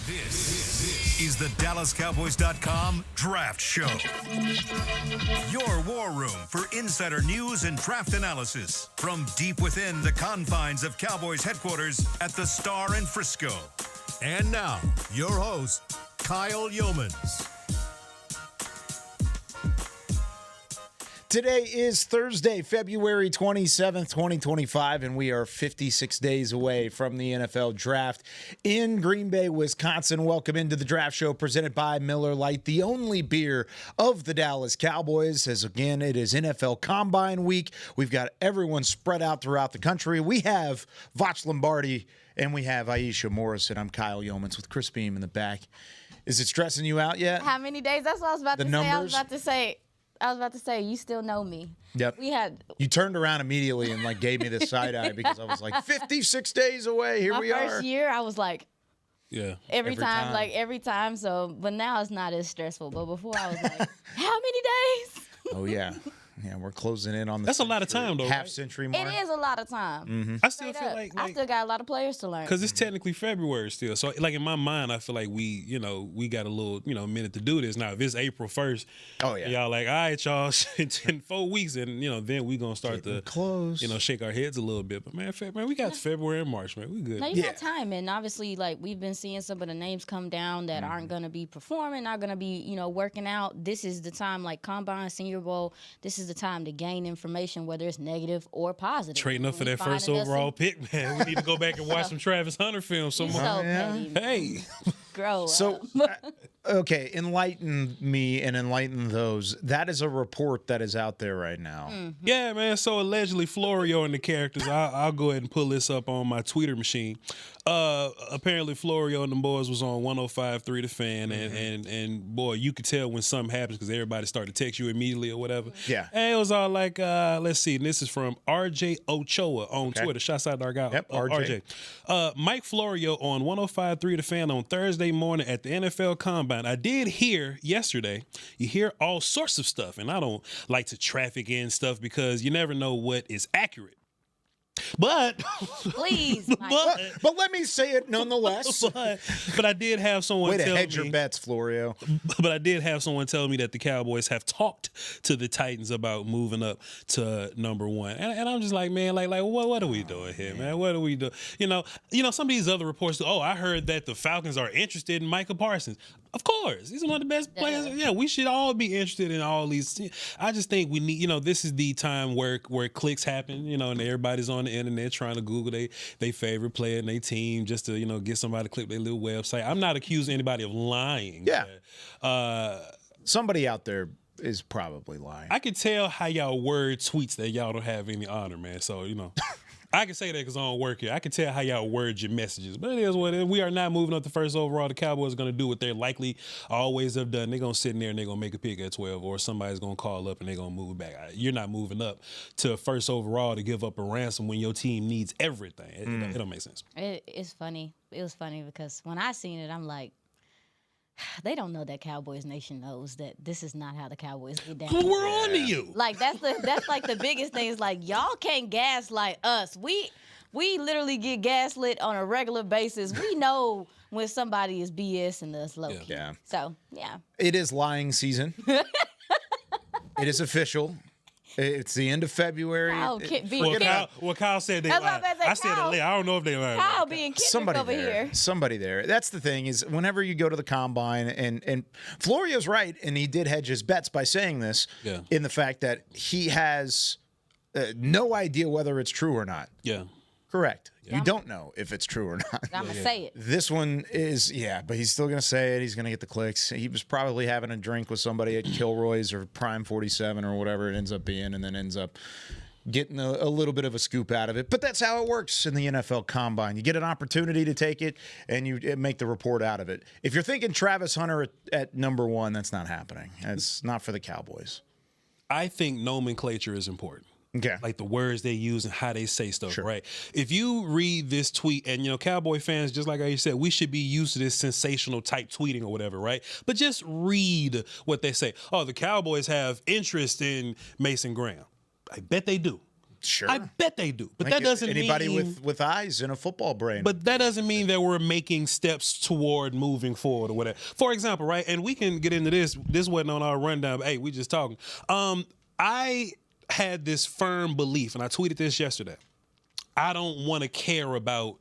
This is the DallasCowboys.com Draft Show. Your war room for insider news and draft analysis from deep within the confines of Cowboys headquarters at the Star in Frisco. And now, your host, Kyle Yeomans. Today is Thursday, February 27th, 2025, and we are 56 days away from the NFL Draft in Green Bay, Wisconsin. Welcome into the Draft Show presented by Miller Lite, the only beer of the Dallas Cowboys. As again, it is NFL Combine Week. We've got everyone spread out throughout the country. We have Vach Lombardi and we have Aisha Morrison. I'm Kyle Yeomans with Chris Beam in the back. Is it stressing you out yet? How many days? That's what I was about to say. Numbers? I was about to say, you still know me. Yep. You turned around immediately and gave me the side eye because I was like 56 days away. Here we are. My first year, I was like, yeah, every time. So, but now it's not as stressful. But before, I was like, how many days? Oh yeah. Yeah, we're closing in on the That's a lot of time, though. Half-century mark. It is a lot of time. Mm-hmm. I still feel like I still got a lot of players to learn. Because it's technically February still. So, in my mind, I feel like we got a little, minute to do this. Now, if it's April 1st, oh, yeah. Y'all like, all right, y'all, in 4 weeks, and, then we going to start to, close. Shake our heads a little bit. But, man, we got February and March, man. We good. No, you got time. And obviously, we've been seeing some of the names come down that aren't going to be performing, not going to be, working out. This is the time, Combine, Senior Bowl, this is the time to gain information, whether it's negative or positive. Trading up for that first overall pick, man. We need to go back and watch some Travis Hunter films. So petty, hey. Grow up. Okay, enlighten me and enlighten those. That is a report that is out there right now. Mm-hmm. Yeah, man. So allegedly Florio and the characters, I'll go ahead and pull this up on my Twitter machine. Apparently Florio and the boys was on 105.3 The Fan, and boy, you could tell when something happens because everybody started to text you immediately or whatever. Yeah. And it was all like, let's see, and this is from RJ Ochoa on Twitter. Shouts out to our guy, yep, RJ. Mike Florio on 105.3 The Fan on Thursday morning at the NFL Combine. I did hear yesterday, you hear all sorts of stuff, and I don't like to traffic in stuff because you never know what is accurate. But please, but let me say it nonetheless. But I did have someone way to tell hedge me, your bets, Florio. But I did have someone tell me that the Cowboys have talked to the Titans about moving up to number one, and I'm just like, man, what are we doing here, man? What are we doing? Some of these other reports. Oh, I heard that the Falcons are interested in Micah Parsons. Of course, he's one of the best players. Yeah, we should all be interested in all these. I just think we need, this is the time where clicks happen, and everybody's on the internet trying to Google they favorite player and their team just to, get somebody to click their little website. I'm not accusing anybody of lying. Yeah. But, somebody out there is probably lying. I can tell how y'all word tweets that y'all don't have any honor, man. So, I can say that because I don't work here. I can tell how y'all word your messages. But it is what it is. We are not moving up the first overall. The Cowboys are going to do what they're likely always have done. They're going to sit in there and they're going to make a pick at 12, or somebody's going to call up and they're going to move it back. You're not moving up to first overall to give up a ransom when your team needs everything. It don't make sense. It's funny. It was funny because when I seen it, I'm like, they don't know that Cowboys Nation knows that this is not how the Cowboys get down. We're on to you. That's the biggest thing. Is y'all can't gaslight us. We literally get gaslit on a regular basis. We know when somebody is BSing us low key. Yeah. So yeah. It is lying season. It is official. It's the end of February. Kyle said they lied. I said Kyle, I don't know if they lied. Kyle being Kendrick over here. Somebody there. That's the thing is whenever you go to the Combine, and Florio's right, and he did hedge his bets by saying this in the fact that he has no idea whether it's true or not. Yeah. Correct. Yeah. You don't know if it's true or not. I'm going to say it. This one is, but he's still going to say it. He's going to get the clicks. He was probably having a drink with somebody at Kilroy's or Prime 47 or whatever it ends up being, and then ends up getting a little bit of a scoop out of it. But that's how it works in the NFL Combine. You get an opportunity to take it, and you make the report out of it. If you're thinking Travis Hunter at number one, that's not happening. It's not for the Cowboys. I think nomenclature is important. Okay. Like the words they use and how they say stuff, sure. Right? If you read this tweet, and, Cowboy fans, just like I said, we should be used to this sensational type tweeting or whatever, right? But just read what they say. Oh, the Cowboys have interest in Mason Graham. I bet they do. Sure. I bet they do. But Like, that doesn't anybody mean with eyes and a football brain. But that doesn't mean that we're making steps toward moving forward or whatever. For example, right, and we can get into this. This wasn't on our rundown, but hey, we just talking. I had this firm belief, and I tweeted this yesterday. I don't want to care about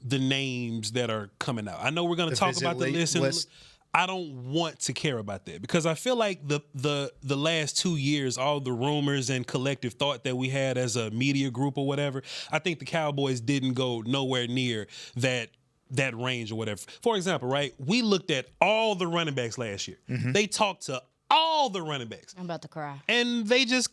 the names that are coming out. I know we're going to talk about the list. I don't want to care about that because I feel like the last 2 years, all the rumors and collective thought that we had as a media group or whatever, I think the Cowboys didn't go nowhere near that range or whatever. For example, right, we looked at all the running backs last year. Mm-hmm. They talked to all the running backs. I'm about to cry. And they just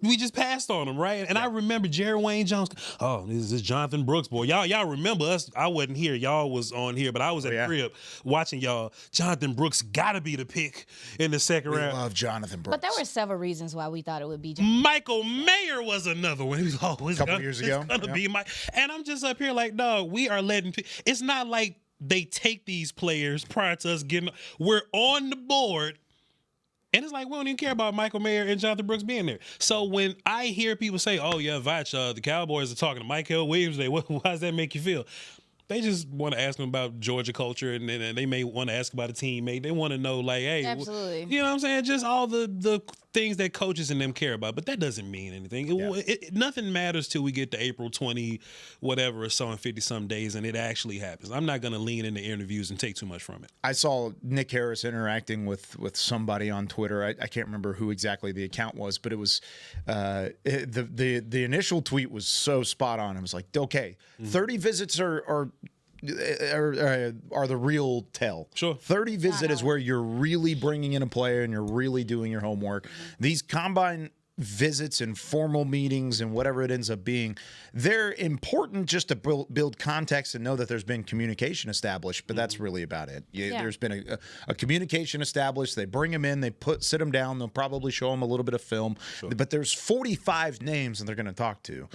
we just passed on them, right? And I remember Jerry Wayne Jones. Oh, this is Jonathan Brooks, boy. Y'all remember us? I wasn't here. Y'all was on here, but I was at the crib watching y'all. Jonathan Brooks gotta be the pick in the second round. We love Jonathan Brooks. But there were several reasons why we thought it would be Jonathan. Michael Mayer was another one. He was a couple years ago. It's gonna be Mike. And I'm just up here like, dog, we are letting. It's not like they take these players prior to us getting. We're on the board. And it's like, we don't even care about Michael Mayer and Jonathan Brooks being there. So when I hear people say, oh, yeah, Vach, the Cowboys are talking to Michael Williams today, how does that make you feel? They just want to ask them about Georgia culture, and they may want to ask about a teammate. They want to know, like, hey, absolutely. You know what I'm saying? Just all the things that coaches and them care about. But that doesn't mean anything. Nothing matters till we get to April 20, whatever, or so, in 50-some days, and it actually happens. I'm not going to lean into interviews and take too much from it. I saw Nick Harris interacting with somebody on Twitter. I can't remember who exactly the account was, but it was the initial tweet was so spot on. It was like, okay, 30 visits are the real tell. Sure. 30 visit is where you're really bringing in a player and you're really doing your homework. These combine visits and formal meetings and whatever it ends up being, they're important just to build context and know that there's been communication established, but that's really about it. There's been a communication established. They bring them in, they sit them down, they'll probably show them a little bit of film, but there's 45 names that they're going to talk to.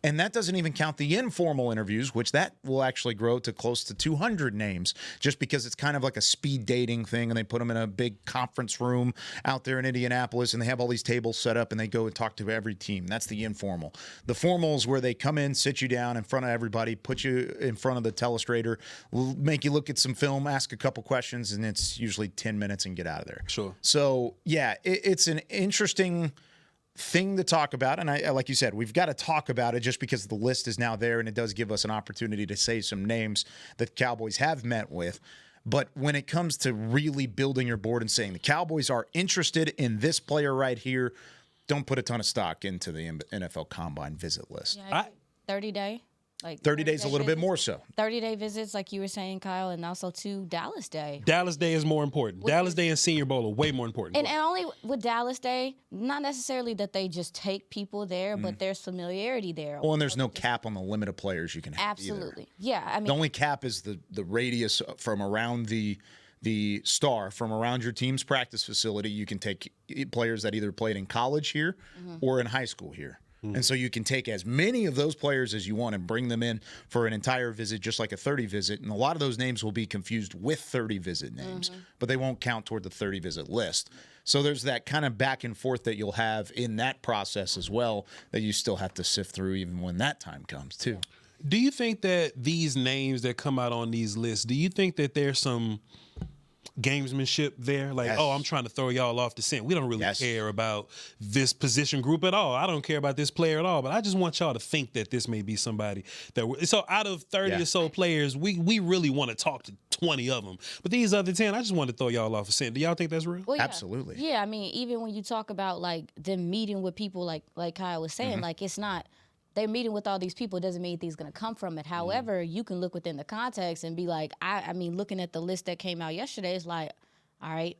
And that doesn't even count the informal interviews, which that will actually grow to close to 200 names just because it's kind of like a speed dating thing, and they put them in a big conference room out there in Indianapolis, and they have all these tables set up, and they go and talk to every team. That's the informal. The formal is where they come in, sit you down in front of everybody, put you in front of the telestrator, make you look at some film, ask a couple questions, and it's usually 10 minutes and get out of there. Sure. So, yeah, it's an interesting thing to talk about. And I like you said, we've got to talk about it just because the list is now there, and it does give us an opportunity to say some names that Cowboys have met with. But when it comes to really building your board and saying the Cowboys are interested in this player right here, don't put a ton of stock into the NFL Combine visit list. Yeah, 30-day. Like 30 days, a little bit more so. 30-day visits, like you were saying, Kyle, and also to Dallas Day. Dallas Day is more important. Dallas Day and Senior Bowl are way more important. And only with Dallas Day, not necessarily that they just take people there, but there's familiarity there. Well, and there's no cap on the limit of players you can have. Absolutely. Either. Yeah. I mean, the only cap is the radius from around the star, from around your team's practice facility. You can take players that either played in college here or in high school here. And so you can take as many of those players as you want and bring them in for an entire visit, just like a 30 visit. And a lot of those names will be confused with 30 visit names, but they won't count toward the 30 visit list. So there's that kind of back and forth that you'll have in that process as well that you still have to sift through even when that time comes too. Do you think that these names that come out on these lists, do you think that there's some gamesmanship there? Like, oh, I'm trying to throw y'all off the scent. We don't really care about this position group at all. I don't care about this player at all, but I just want y'all to think that this may be somebody that so out of 30 or so players, we really want to talk to 20 of them. But these other 10, I just want to throw y'all off the scent. Do y'all think that's real? Well, yeah. Absolutely. Yeah, I mean, even when you talk about like them meeting with people like Kyle was saying, like it's not they're meeting with all these people, it doesn't mean anything's going to come from it. However, you can look within the context and be like, I mean, looking at the list that came out yesterday, it's like, all right,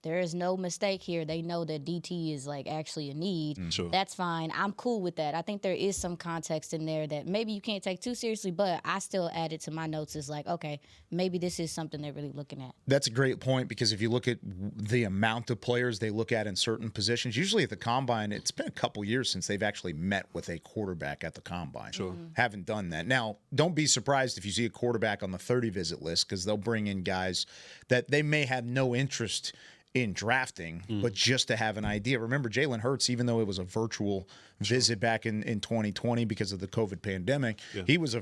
there is no mistake here. They know that DT is like actually a need. Sure. That's fine. I'm cool with that. I think there is some context in there that maybe you can't take too seriously, but I still added to my notes is like, okay, maybe this is something they're really looking at. That's a great point because if you look at the amount of players they look at in certain positions, usually at the Combine, it's been a couple years since they've actually met with a quarterback at the Combine. Sure. Haven't done that. Now, don't be surprised if you see a quarterback on the 30 visit list because they'll bring in guys that they may have no interest in drafting, but just to have an idea. Remember, Jalen Hurts, even though it was a virtual visit back in 2020 because of the COVID pandemic, he was a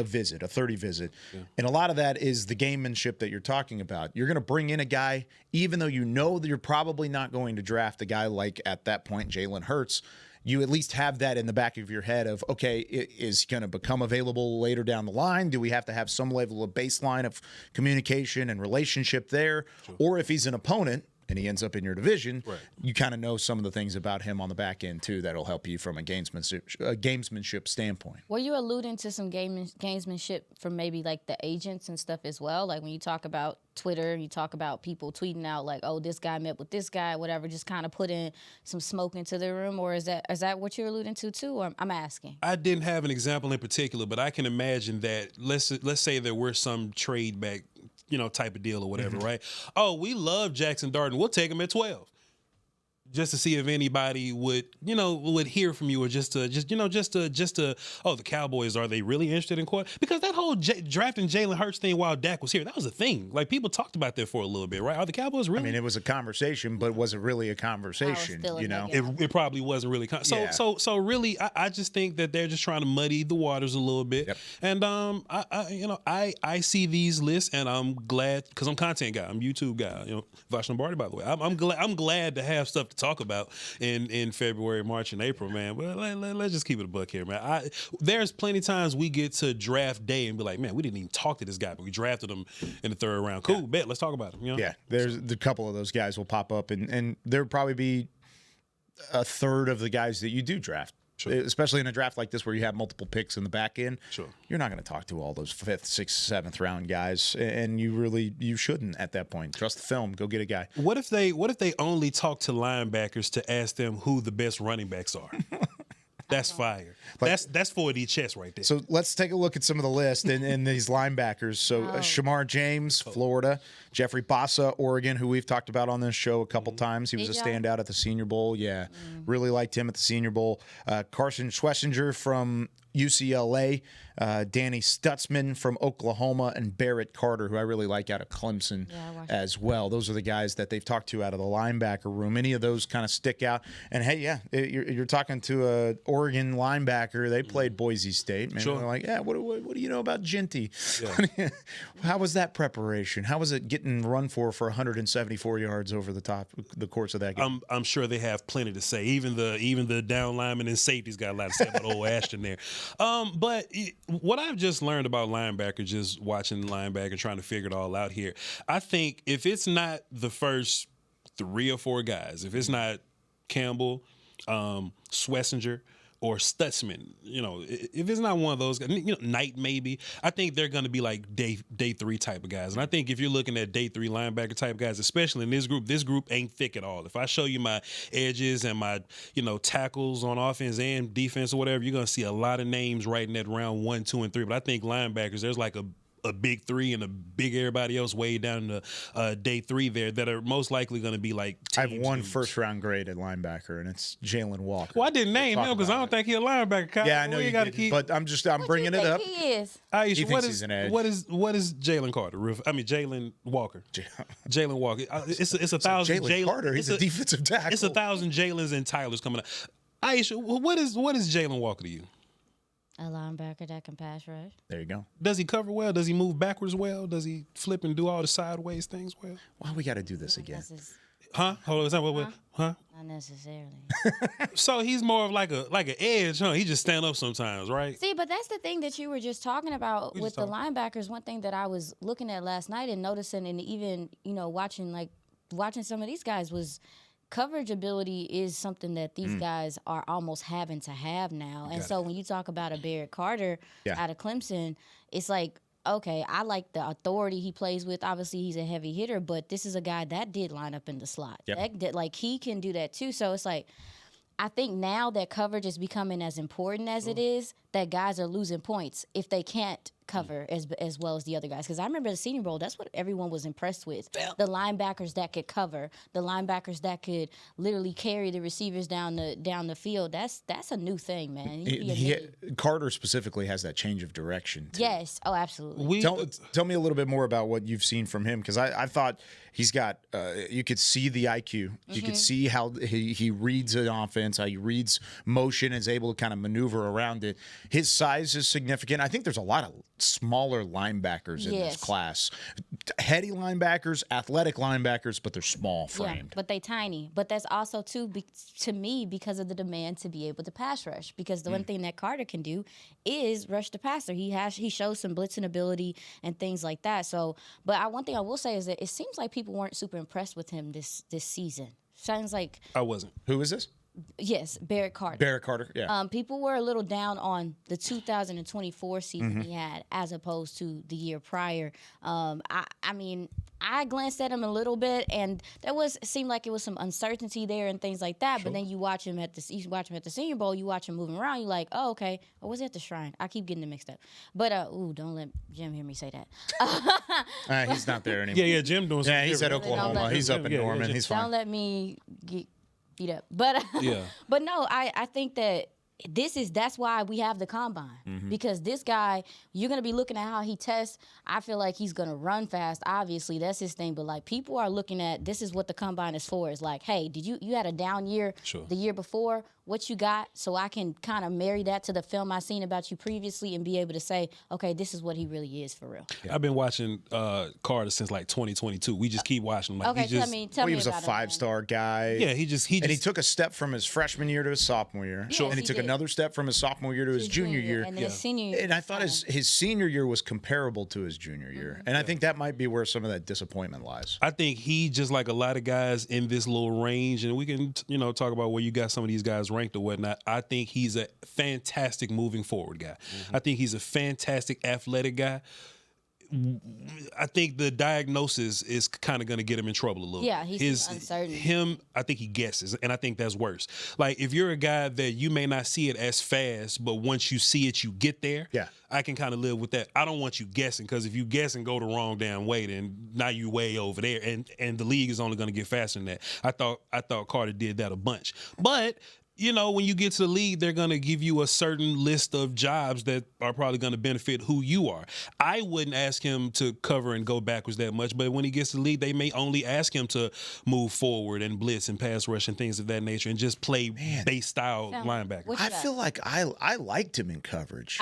visit, a 30 visit. And a lot of that is the gamemanship that you're talking about. You're going to bring in a guy, even though you know that you're probably not going to draft a guy like, at that point, Jalen Hurts. You at least have that in the back of your head of, okay, is he going to become available later down the line? Do we have to have some level of baseline of communication and relationship there? Or if he's an opponent and he ends up in your division, you kind of know some of the things about him on the back end, too, that'll help you from a gamesmanship standpoint. Were you alluding to some gamesmanship from maybe like the agents and stuff as well? Like when you talk about Twitter, you talk about people tweeting out like, oh, this guy met with this guy, whatever, just kind of putting some smoke into the room? Or is that what you're alluding to, too? Or I'm asking. I didn't have an example in particular, but I can imagine that let's say there were some trade back, type of deal or whatever, right? Oh, we love Jackson Darden. We'll take him at 12. Just to see if anybody would hear from you, or just to the Cowboys, are they really interested in quarterback? Because that whole drafting Jalen Hurts thing while Dak was here, that was a thing. Like, people talked about that for a little bit, right? Are the Cowboys really? I mean, it was a conversation, but was it really a conversation? It probably wasn't really. So really, I just think that they're just trying to muddy the waters a little bit. Yep. And I see these lists, and I'm glad, because I'm a content guy, I'm a YouTube guy. Vash Lombardi, by the way. I'm glad to have stuff to talk about in February, March, and April, man. But let's just keep it a buck here, man. There's plenty of times we get to draft day and be like, man, we didn't even talk to this guy, but we drafted him in the third round. Cool, bet, let's talk about him. Yeah, there's a couple of those guys will pop up, and there'll probably be a third of the guys that you do draft. Sure. Especially in a draft like this where you have multiple picks in the back end. Sure. You're not going to talk to all those 5th, 6th, 7th round guys, and you shouldn't at that point. Trust the film. Go get a guy. What if they only talk to linebackers to ask them who the best running backs are? That's fire. That's 4D chess right there. So let's take a look at some of the list and these linebackers. So Shamar James, Florida. Jeffrey Bassa, Oregon, who we've talked about on this show a couple times. He was a standout at the Senior Bowl. Yeah, really liked him at the Senior Bowl. Carson Schlesinger from UCLA, Danny Stutzman from Oklahoma, and Barrett Carter, who I really like out of Clemson as well. Those are the guys that they've talked to out of the linebacker room. Any of those kind of stick out. And, hey, you're talking to an Oregon linebacker. They played Boise State. Man, they're like, what do you know about Ginty? Yeah. How was that preparation? How was it getting run for 174 yards over the course of that game? I'm sure they have plenty to say. Even the down linemen and safeties got a lot to say about old Ashton there. But what I've just learned about linebacker, just watching linebacker, trying to figure it all out here, I think if it's not the first 3 or 4 guys, if it's not Campbell, Schlesinger, or Stutzman, if it's not one of those guys, Knight maybe, I think they're going to be like day 3 type of guys. And I think if you're looking at day 3 linebacker type guys, especially in this group ain't thick at all. If I show you my edges and my, tackles on offense and defense or whatever, you're going to see a lot of names right in that round 1, 2, and 3. But I think linebackers, there's like a big 3 and a big everybody else way down to day 3 there that are most likely going to be like I have one first-round grade at linebacker, and it's Jalen Walker. Well, I didn't name him because I don't think he's a linebacker. Kyle. Yeah, I know you didn't, but I'm bringing it up. He is. Aisha, he thinks he's an edge. What is Jalen Carter? Jalen Walker. Jalen Walker. It's 1,000. Jalen Carter. He's a defensive tackle. It's 1,000 Jalen's and Tylers coming up. Aisha, what is Jalen Walker to you? A linebacker that can pass rush. There you go. Does he cover well? Does he move backwards well? Does he flip and do all the sideways things well? Why we got to do this again? Huh? Hold on. Huh? Not necessarily. So he's more of like an edge, huh? He just stand up sometimes, right? See, but that's the thing that you were just talking about with the linebackers. One thing that I was looking at last night and noticing, and even watching some of these guys was. Coverage ability is something that these guys are almost having to have now. And so when you talk about a Barrett Carter out of Clemson, it's like, okay, I like the authority he plays with. Obviously, he's a heavy hitter, but this is a guy that did line up in the slot. Yep. That he can do that too. So it's like, I think now that coverage is becoming as important as it is, that guys are losing points if they can't cover as well as the other guys. Because I remember the Senior Bowl, that's what everyone was impressed with. The linebackers that could cover, the linebackers that could literally carry the receivers down the field. That's a new thing, man. Carter specifically has that change of direction, too. Yes. Oh, absolutely. Tell me a little bit more about what you've seen from him, because I thought he's got you could see the IQ. You could see how he reads an offense, how he reads motion, and is able to kind of maneuver around it. His size is significant. I think there's a lot of smaller linebackers in this class. Heady linebackers, athletic linebackers, but they're small framed. Yeah, but they tiny. But that's also, too, to me, because of the demand to be able to pass rush. Because the one thing that Carter can do is rush the passer. He shows some blitzing ability and things like that. So, but one thing I will say is that it seems like people weren't super impressed with him this season. Sounds like I wasn't. Who is this? Yes, Barrett Carter. Barrett Carter, yeah. People were a little down on the 2024 season he had as opposed to the year prior. I mean, I glanced at him a little bit, and it seemed like it was some uncertainty there and things like that. Sure. But then you watch him at the Senior Bowl, you watch him moving around, you're like, oh, okay. Or was he at the Shrine? I keep getting them mixed up. But don't let Jim hear me say that. He's not there anymore. Yeah, Jim doing something. Yeah, he's at Oklahoma. He's up in Norman. He's fine. Don't let me get beat up. But but no, I think that that's why we have the combine, because this guy, you're going to be looking at how he tests. I feel like he's going to run fast. Obviously, that's his thing. But like, people are looking at, this is what the combine is for. It's like, hey, you had a down year the year before? What you got, so I can kind of marry that to the film I seen about you previously and be able to say, okay, this is what he really is for real. Yeah. I've been watching Carter since like 2022. We just keep watching him. Like, okay, tell me he was a 5-star guy. Yeah, he took a step from his freshman year to his sophomore year. Sure. And he took another step from his sophomore year to his junior year. And then his senior year. And I thought his senior year was comparable to his junior year. And I think that might be where some of that disappointment lies. I think he, just like a lot of guys in this little range, and we can talk about where you got some of these guys ranked or whatnot. I think he's a fantastic moving forward guy. I think he's a fantastic athletic guy. I think the diagnosis is kind of going to get him in trouble a little bit. Yeah, he's uncertain. I think he guesses, and I think that's worse. Like, if you're a guy that you may not see it as fast, but once you see it, you get there. Yeah. I can kind of live with that. I don't want you guessing, because if you guess and go the wrong damn way, then now you way over there, and the league is only going to get faster than that. I thought Carter did that a bunch, but when you get to the league, they're going to give you a certain list of jobs that are probably going to benefit who you are. I wouldn't ask him to cover and go backwards that much, but when he gets to the league, they may only ask him to move forward and blitz and pass rush and things of that nature and just play base style linebacker. I feel like I liked him in coverage.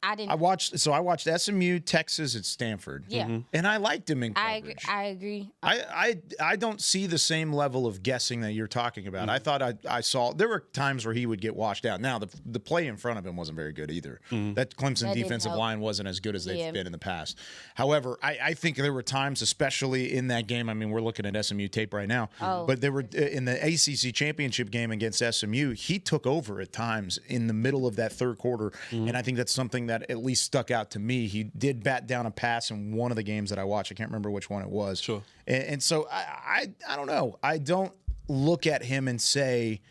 I didn't. I watched SMU, Texas, and Stanford. Yeah. And I liked him in coverage. I agree. I don't see the same level of guessing that you're talking about. I thought I saw there were times where he would get washed out. Now the play in front of him wasn't very good either. That Clemson defensive line wasn't as good as they've been in the past. However, I think there were times, especially in that game. I mean, we're looking at SMU tape right now. But there were in the ACC championship game against SMU. He took over at times in the middle of that third quarter, and I think that's something that at least stuck out to me. He did bat down a pass in one of the games that I watched. I can't remember which one it was. Sure. And so I don't know. I don't look at him and say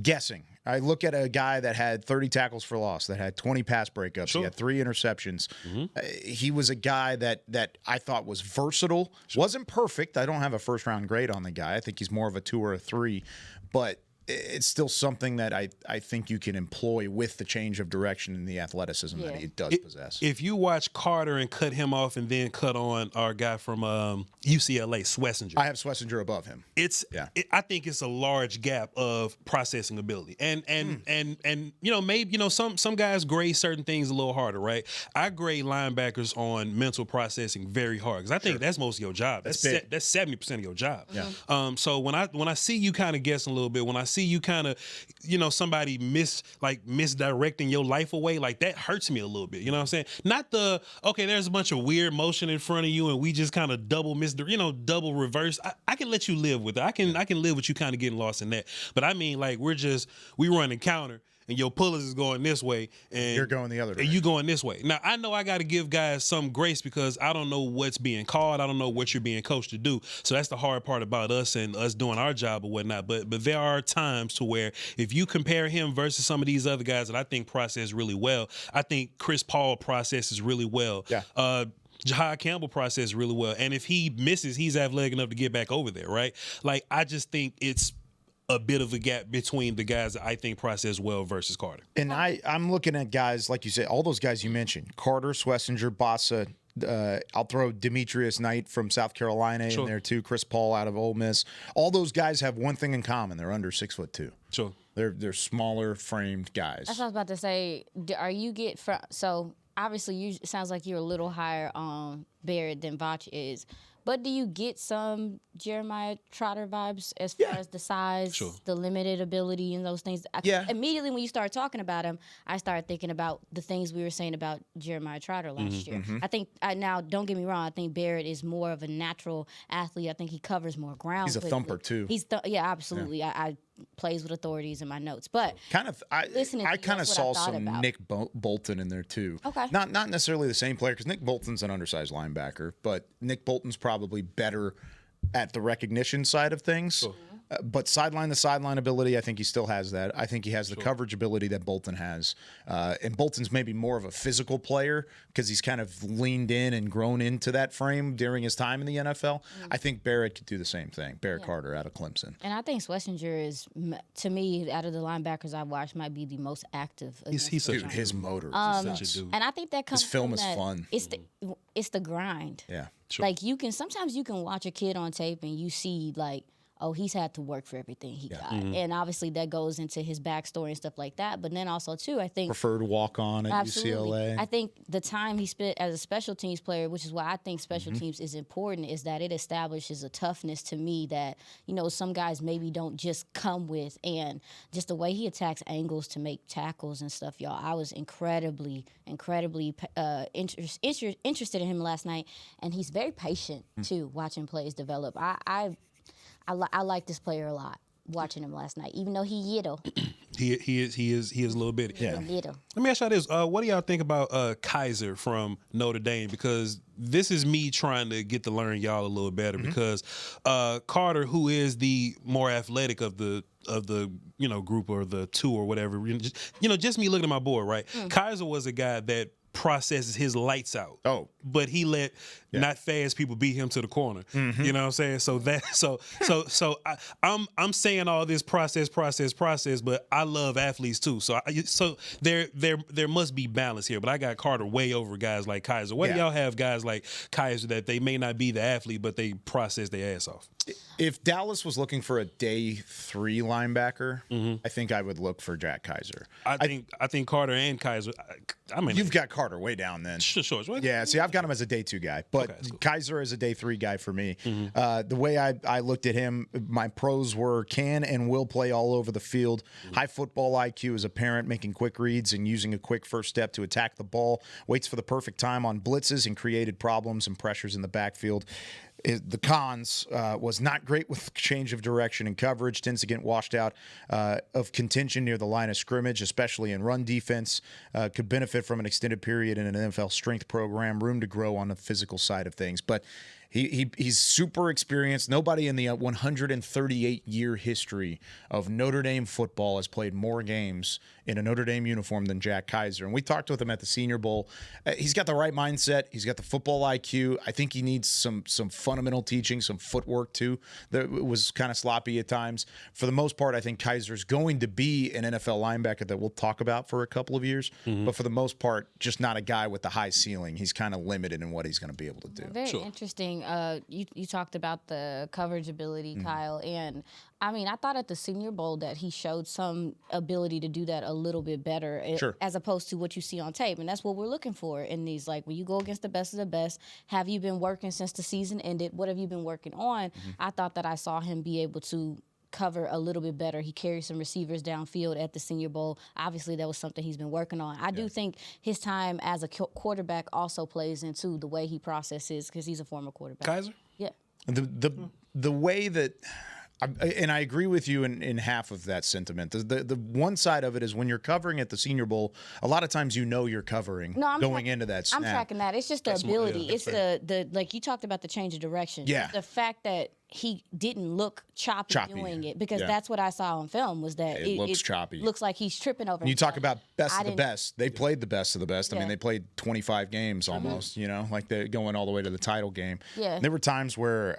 guessing. I look at a guy that had 30 tackles for loss, that had 20 pass breakups, he had 3 interceptions. He was a guy that I thought was versatile. Wasn't perfect. I don't have a first-round grade on the guy. I think he's more of a 2 or a 3, but it's still something that I think you can employ with the change of direction and the athleticism that he does possess. If you watch Carter and cut him off and then cut on our guy from UCLA, Swessinger. I have Swessinger above him. I think it's a large gap of processing ability. And maybe some guys grade certain things a little harder, right? I grade linebackers on mental processing very hard, because I think that's most of your job. That's 70% of your job. Yeah. So when I see you kind of guessing a little bit, when I see you kind of, somebody misdirecting your life away, like, that hurts me a little bit. You know what I'm saying? Not there's a bunch of weird motion in front of you and we just kind of double reverse. I can let you live with it. I can live with you kind of getting lost in that. But I mean, like, we run and counter, and your pullers is going this way, and You're going the other and direction. you going this way. Now I know I got to give guys some grace because I don't know what's being called. I don't know what you're being coached to do. So that's the hard part about us and us doing our job or whatnot. But there are times to where if you compare him versus some of these other guys that I think process really well, I think Chris Paul processes really well. Yeah. Jahad Campbell processes really well. And if he misses, he's athletic enough to get back over there, right? Like, I just think it's a bit of a gap between the guys that I think process well versus Carter. And I'm looking at guys, like you said, all those guys you mentioned, Carter, Schlesinger, Bossa. I'll throw Demetrius Knight from South Carolina in there too. Chris Paul out of Ole Miss. All those guys have one thing in common: they're under 6'2". Sure. They're smaller framed guys. That's what I was about to say. Are you so obviously it sounds like you're a little higher on Barrett than Vach is. But do you get some Jeremiah Trotter vibes as far as the size, the limited ability, and those things? Immediately when you start talking about him, I started thinking about the things we were saying about Jeremiah Trotter last year. I think, now, don't get me wrong, I think Barrett is more of a natural athlete. I think he covers more ground. He's a thumper, too. Absolutely. Yeah. I plays with authorities in my notes. But I kind of saw some Nick Bolton in there, too. Okay. Not necessarily the same player, because Nick Bolton's an undersized linebacker, but Nick Bolton's probably better at the recognition side of things. Sure. But sideline to sideline ability, I think he still has that. I think he has the coverage ability that Bolton has. And Bolton's maybe more of a physical player because he's kind of leaned in and grown into that frame during his time in the NFL. I think Barrett could do the same thing. Barrett Carter out of Clemson. And I think Schlesinger is, to me, out of the linebackers I've watched, might be the most active. He's such a his motor. Such a dude. And I think that comes his film from is that, fun. It's the grind. Yeah. Sure. Like sometimes you can watch a kid on tape and you see like, oh, he's had to work for everything he got. And obviously that goes into his backstory and stuff like that. But then also, too, I think... Preferred walk-on at UCLA. I think the time he spent as a special teams player, which is why I think special teams is important, is that it establishes a toughness to me that, some guys maybe don't just come with. And just the way he attacks angles to make tackles and stuff, y'all, I was incredibly interested in him last night. And he's very patient, too, watching plays develop. I like this player a lot. Watching him last night, even though he little. He is a little bitty. Yeah. Little. Let me ask y'all this: what do y'all think about Kaiser from Notre Dame? Because this is me trying to get to learn y'all a little better. Because Carter, who is the more athletic of the group or the two or whatever, just me looking at my board, right? Kaiser was a guy that processes his lights out. Oh, but he let not fast people beat him to the corner. You know what I'm saying? So I'm saying all this process, but I love athletes too. So there must be balance here. But I got Carter way over guys like Kaiser. What do y'all have guys like Kaiser that they may not be the athlete, but they process their ass off? If Dallas was looking for a day 3 linebacker, I think I would look for Jack Kaiser. I think Carter and Kaiser. I mean, you've got Carter way down then. Sure. Yeah, see, I've got him as a day 2 guy, but cool. Kaiser is a day 3 guy for me. The way I looked at him, my pros were can and will play all over the field. High football IQ is apparent, making quick reads and using a quick first step to attack the ball. Waits for the perfect time on blitzes and created problems and pressures in the backfield. The cons was not great with change of direction and coverage, tends to get washed out of contention near the line of scrimmage, especially in run defense. Could benefit from an extended period in an NFL strength program, room to grow on the physical side of things. But he's super experienced. Nobody in the 138-year history of Notre Dame football has played more games in a Notre Dame uniform than Jack Kaiser. And we talked with him at the Senior Bowl. He's got the right mindset. He's got the football IQ. I think he needs some fundamental teaching, some footwork too. That was kind of sloppy at times. For the most part, I think Kaiser's going to be an NFL linebacker that we'll talk about for a couple of years. But for the most part, just not a guy with the high ceiling. He's kind of limited in what he's going to be able to do. Very interesting. You talked about the coverage ability, Kyle, and I mean, I thought at the Senior Bowl that he showed some ability to do that a little bit better as opposed to what you see on tape. And that's what we're looking for in these, like, when you go against the best of the best, have you been working since the season ended? What have you been working on? I thought that I saw him be able to cover a little bit better. He carried some receivers downfield at the Senior Bowl. Obviously, that was something he's been working on. I do think his time as a quarterback also plays into the way he processes because he's a former quarterback. Kaiser? Yeah. The way that And I agree with you in half of that sentiment. The one side of it is when you're covering at the Senior Bowl, a lot of times you're covering going into that snap. I'm tracking that. It's just the ability. It's the like you talked about the change of direction. Yeah. The fact that he didn't look choppy doing it, because that's what I saw on film was that it looks choppy. Looks like he's tripping over. And you talk about best of the best. They played the best of the best. I mean, they played 25 games almost. You know, like they're going all the way to the title game. Yeah. And there were times where,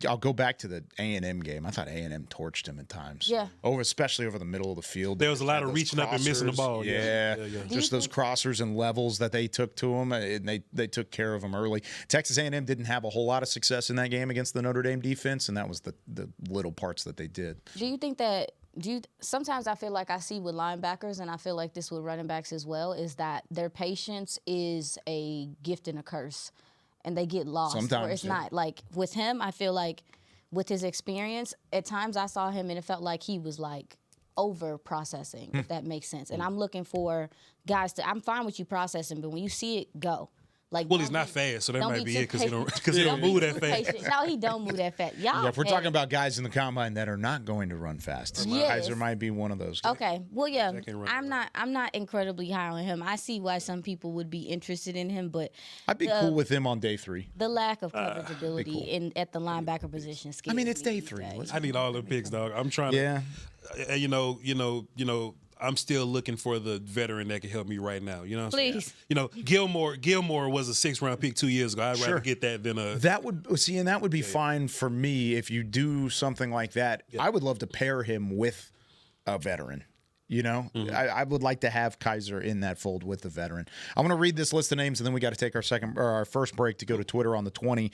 I'll go back to the A&M game. I thought A&M torched him at times. Yeah. Especially over the middle of the field. There was a lot of reaching up and missing the ball. Yeah. Just those crossers and levels that they took to him, and they took care of him early. Texas A&M didn't have a whole lot of success in that game against the Notre Dame defense, and that was the little parts that they did. Do you think that sometimes I feel like I see with linebackers, and I feel like this with running backs as well, is that their patience is a gift and a curse, and they get lost. Sometimes, or it's not. Like with him, I feel like with his experience, at times I saw him and it felt like he was like over processing, if that makes sense. And I'm looking for guys I'm fine with you processing, but when you see it, go. Like, well, he's not fast, so that might be it because he don't move that fast. No, he don't move that fast. Y'all, if we're talking about guys in the combine that are not going to run fast, Kaiser might be one of those guys. Okay, well, yeah, I'm not incredibly high on him. I see why some people would be interested in him, but I'd be cool with him on day 3. The lack of coverage ability at the linebacker position scares me. I mean, it's day 3. I need all the picks, dog. I'm trying to. You know. I'm still looking for the veteran that can help me right now. You know what I'm saying? You know, Gilmore was a 6th-round pick 2 years ago. I'd rather get that than a. That would be fine for me if you do something like that. I would love to pair him with a veteran. You know, I would like to have Kaiser in that fold with the veteran. I'm going to read this list of names, and then we got to take our first break to go to Twitter on the 20.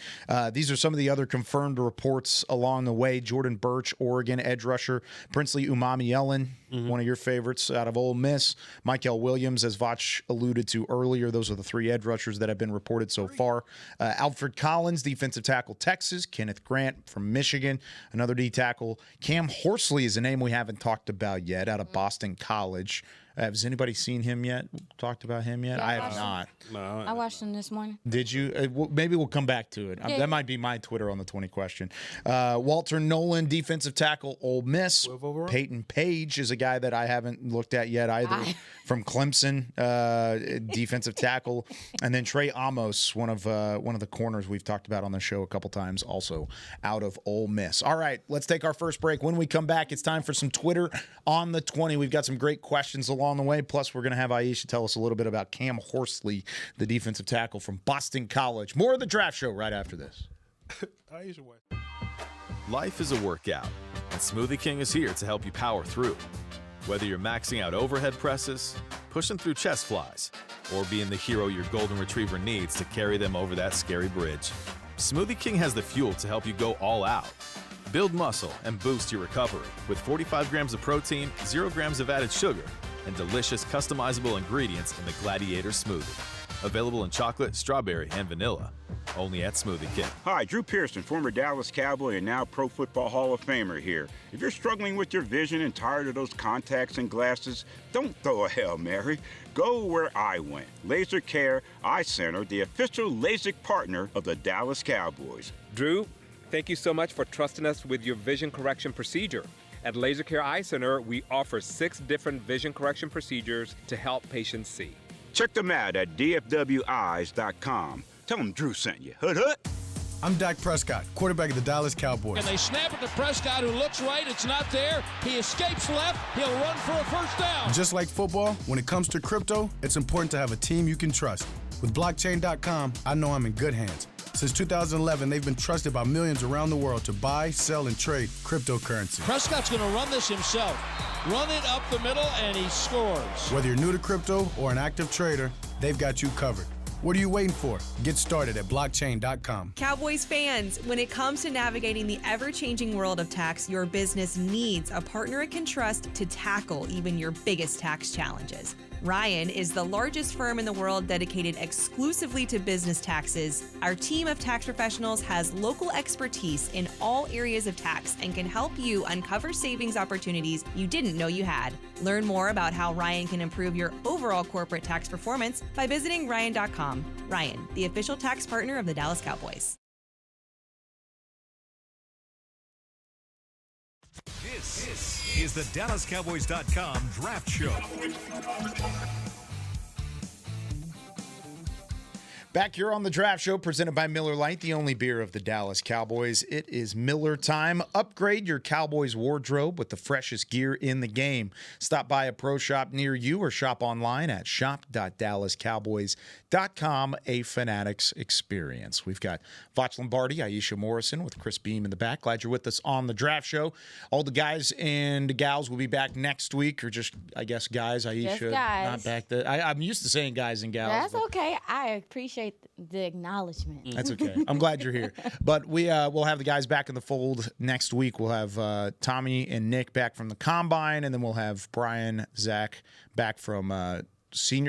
These are some of the other confirmed reports along the way. Jordan Birch, Oregon edge rusher. Princely Umami-Ellen, one of your favorites out of Ole Miss. Michael Williams, as Vach alluded to earlier. Those are the 3 edge rushers that have been reported so far. Alfred Collins, defensive tackle, Texas. Kenneth Grant from Michigan, another D tackle. Cam Horsley is a name we haven't talked about yet, out of Boston College. Has anybody seen him yet? Talked about him yet? I have not. No, I watched him this morning. Did you? Maybe we'll come back to it. That might be my Twitter on the 20 question. Walter Nolan, defensive tackle, Ole Miss. Peyton Page is a guy that I haven't looked at yet either. From Clemson, defensive tackle, and then Trey Amos, one of the corners we've talked about on the show a couple times, also out of Ole Miss. All right, let's take our first break. When we come back, it's time for some Twitter on the 20. We've got some great questions along the way. Plus, we're going to have Aisha tell us a little bit about Cam Horsley, the defensive tackle from Boston College. More of the Draft Show right after this. Aisha, life is a workout, and Smoothie King is here to help you power through. Whether you're maxing out overhead presses, pushing through chest flies, or being the hero your golden retriever needs to carry them over that scary bridge, Smoothie King has the fuel to help you go all out. Build muscle and boost your recovery with 45 grams of protein, 0 grams of added sugar, and delicious customizable ingredients in the Gladiator Smoothie. Available in chocolate, strawberry, and vanilla. Only at Smoothie King. Hi, Drew Pearson, former Dallas Cowboy and now Pro Football Hall of Famer here. If you're struggling with your vision and tired of those contacts and glasses, don't throw a Hail Mary. Go where I went. Laser Care Eye Center, the official LASIK partner of the Dallas Cowboys. Drew, thank you so much for trusting us with your vision correction procedure. At Laser Care Eye Center, we offer 6 different vision correction procedures to help patients see. Check them out at dfweyes.com. Tell them Drew sent you. Hood hood. I'm Dak Prescott, quarterback of the Dallas Cowboys. And they snap it to Prescott, who looks right. It's not there. He escapes left. He'll run for a first down. Just like football, when it comes to crypto, it's important to have a team you can trust. With blockchain.com, I know I'm in good hands. Since 2011, they've been trusted by millions around the world to buy, sell, and trade cryptocurrency. Prescott's going to run this himself. Run it up the middle, and he scores. Whether you're new to crypto or an active trader, they've got you covered. What are you waiting for? Get started at blockchain.com. Cowboys fans, when it comes to navigating the ever-changing world of tax, your business needs a partner it can trust to tackle even your biggest tax challenges. Ryan is the largest firm in the world dedicated exclusively to business taxes. Our team of tax professionals has local expertise in all areas of tax and can help you uncover savings opportunities you didn't know you had. Learn more about how Ryan can improve your overall corporate tax performance by visiting Ryan.com. Ryan, the official tax partner of the Dallas Cowboys. This is the DallasCowboys.com Draft Show. Back here on the Draft Show, presented by Miller Lite, the only beer of the Dallas Cowboys. It is Miller time. Upgrade your Cowboys wardrobe with the freshest gear in the game. Stop by a pro shop near you or shop online at shop.dallascowboys.com, a Fanatics experience. We've got Vach Lombardi, Aisha Morrison with Chris Beam in the back. Glad you're with us on the Draft Show. All the guys and gals will be back next week, or just, I guess, guys. Aisha, just guys. not back there. I'm used to saying guys and gals. That's okay. I appreciate the acknowledgement. That's okay. I'm glad you're here. But we'll have the guys back in the fold next week. We'll have Tommy and Nick back from the Combine, and then we'll have Brian, Zach back from spring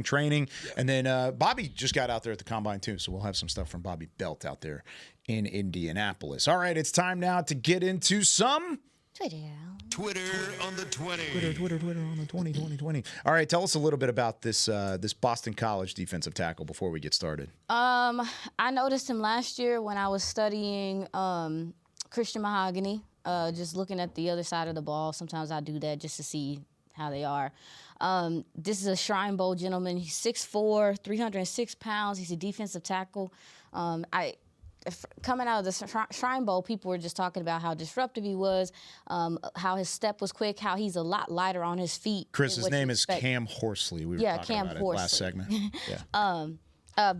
training. Yeah. And then Bobby just got out there at the Combine too, so we'll have some stuff from Bobby Belt out there in Indianapolis. All right, it's time now to get into some Twitter on the 20. Twitter on the 20. All right, tell us a little bit about this Boston College defensive tackle before we get started. I noticed him last year when I was studying Christian Mahogany, just looking at the other side of the ball. Sometimes I do that just to see how they are. This is a Shrine Bowl gentleman. He's 6'4", 306 pounds. He's a defensive tackle. Coming out of the Shrine Bowl, people were just talking about how disruptive he was, how his step was quick, how he's a lot lighter on his feet. Chris, his name is Cam Horsley. We were talking Cam about Horsley. it last segment.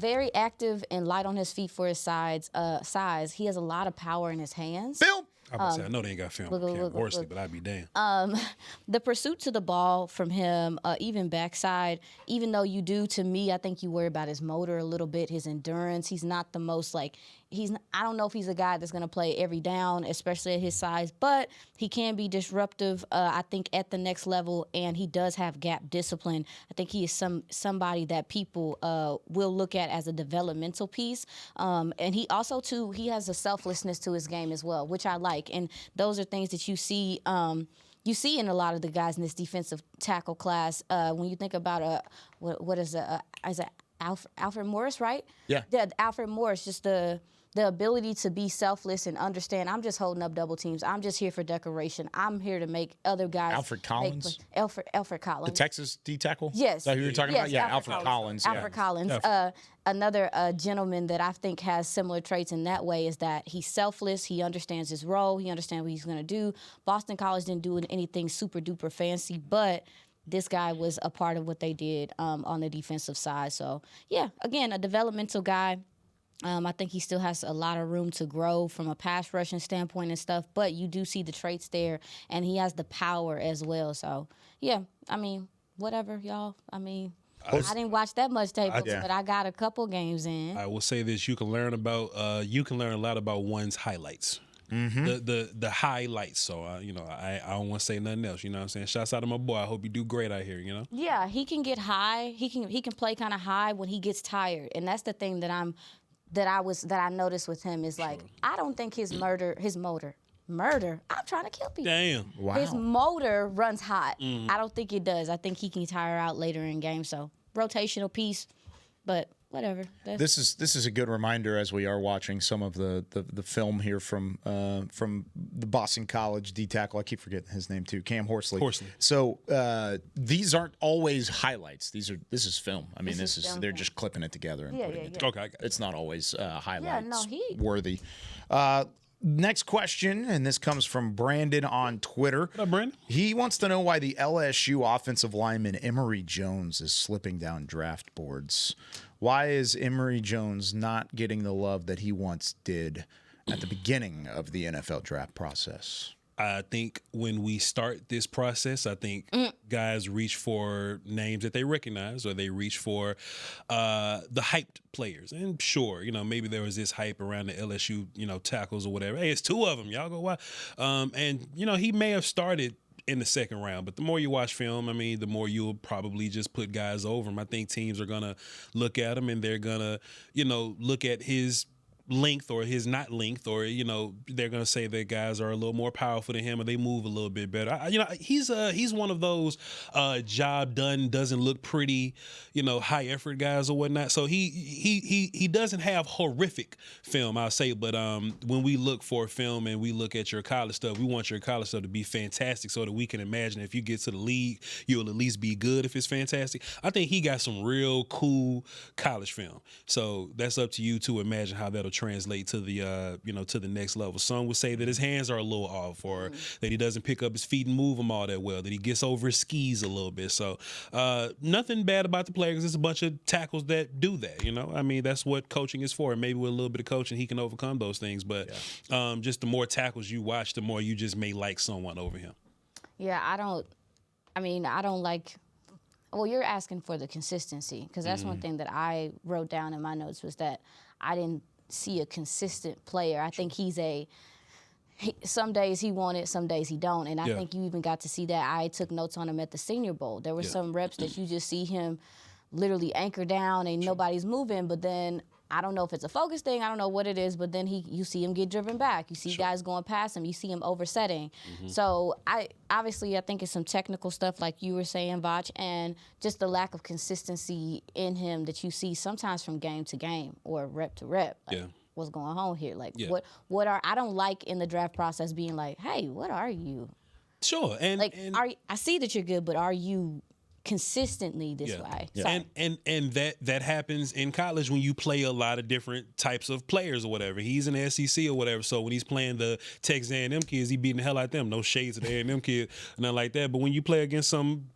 Very active and light on his feet for his size. He has a lot of power in his hands. Bill! I know they ain't got film on Cam Horsley, but I'd be damned. The pursuit to the ball from him, even backside, even though you do, to me, I think you worry about his motor a little bit, his endurance. He's not the most, I don't know if he's a guy that's going to play every down, especially at his size, but he can be disruptive, I think, at the next level, and he does have gap discipline. I think he is somebody that people will look at as a developmental piece. And he also, too, he has a selflessness to his game as well, which I like. And those are things that you see in a lot of the guys in this defensive tackle class. When you think about is it Alfred Morris, right? Yeah. Alfred Morris, just the ability to be selfless and understand, I'm just holding up double teams. I'm just here for decoration. I'm here to make other guys. Alfred Collins? Alfred Collins. The Texas D tackle? Yes. Is that who you're talking about? Yeah, Alfred Collins. Alfred Collins. Another gentleman that I think has similar traits in that way is that he's selfless. He understands his role. He understands what he's going to do. Boston College didn't do anything super duper fancy, but this guy was a part of what they did on the defensive side. So, yeah, again, a developmental guy. I think he still has a lot of room to grow from a pass rushing standpoint and stuff, but you do see the traits there, and he has the power as well. So, yeah, I mean, whatever, y'all. I mean, I didn't watch that much tape, but I got a couple games in. I will say this: you can learn a lot about one's highlights. Mm-hmm. The highlights. So I don't want to say nothing else. You know what I'm saying? Shouts out to my boy. I hope you do great out here. You know? Yeah, he can get high. He can play kind of high when he gets tired, and that's the thing that I noticed with him is I don't think his motor. I'm trying to kill people. Damn. Wow. His motor runs hot. I don't think it does. I think he can tire out later in games. So rotational piece, but whatever. This is a good reminder as we are watching some of the film here from the Boston College D tackle. I keep forgetting his name too, Cam Horsley. So these aren't always highlights. This is film. I mean, they're just clipping it together and putting it together. Okay, it's not always highlights worthy. Next question, and this comes from Brandon on Twitter. What up, Brandon? He wants to know why the LSU offensive lineman Emory Jones is slipping down draft boards. Why is Emory Jones not getting the love that he once did at the beginning of the NFL draft process? I think when we start this process, I think guys reach for names that they recognize, or they reach for the hyped players. And sure, maybe there was this hype around the LSU, tackles or whatever. Hey, it's two of them. Y'all go why? And he may have started in the second round, but the more you watch film, I mean, the more you'll probably just put guys over him. I think teams are gonna look at him and they're gonna, look at his length or his not length, or they're gonna say that guys are a little more powerful than him or they move a little bit better. He's one of those job done, doesn't look pretty, high effort guys or whatnot. So he doesn't have horrific film, I'll say, but when we look for film and we look at your college stuff, we want your college stuff to be fantastic so that we can imagine if you get to the league, you'll at least be good if it's fantastic. I think he got some real cool college film. So that's up to you to imagine how that'll translate to the to the next level. Some would say that his hands are a little off, or that he doesn't pick up his feet and move them all that well, that he gets over his skis a little bit. So nothing bad about the player, because there's a bunch of tackles that do that. I mean, that's what coaching is for. And maybe with a little bit of coaching, he can overcome those things. But just the more tackles you watch, the more you just may like someone over him. Yeah, I don't like. Well, you're asking for the consistency, because that's one thing that I wrote down in my notes, was that I didn't see a consistent player. I think some days he want it, some days he don't. And I think you even got to see that. I took notes on him at the Senior Bowl. There were some reps that you just see him literally anchor down and nobody's moving, but then I don't know if it's a focus thing, I don't know what it is, but then you see him get driven back. You see guys going past him. You see him oversetting. So I think it's some technical stuff like you were saying, Vach, and just the lack of consistency in him that you see sometimes from game to game or rep to rep. Like, what's going on here? Like, what are, I don't like in the draft process being like, hey, what are you? Sure. And I see that you're good, but are you consistently this way? And that happens in college when you play a lot of different types of players or whatever. He's in the SEC or whatever, so when he's playing the Texas A&M kids, he beating the hell out of them. No shades to the A&M kid, nothing like that. But when you play against some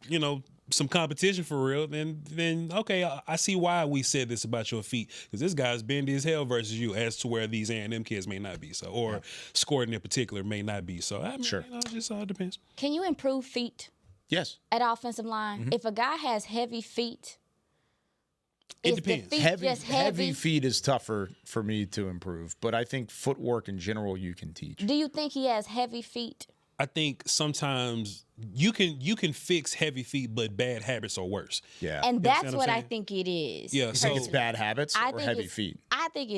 competition for real, then okay, I see why we said this about your feet, because this guy's bendy as hell versus you, as to where these A&M kids may not be, so, or Scored in particular may not be. So I mean, it just all depends. Can you improve feet? Yes. At offensive line, if a guy has heavy feet, it depends. Heavy feet is tougher for me to improve, but I think footwork in general you can teach. Do you think he has heavy feet? I think sometimes you can fix heavy feet, but bad habits are worse. Yeah, and that's what I think it is. Yeah, so it's bad habits or heavy feet. I think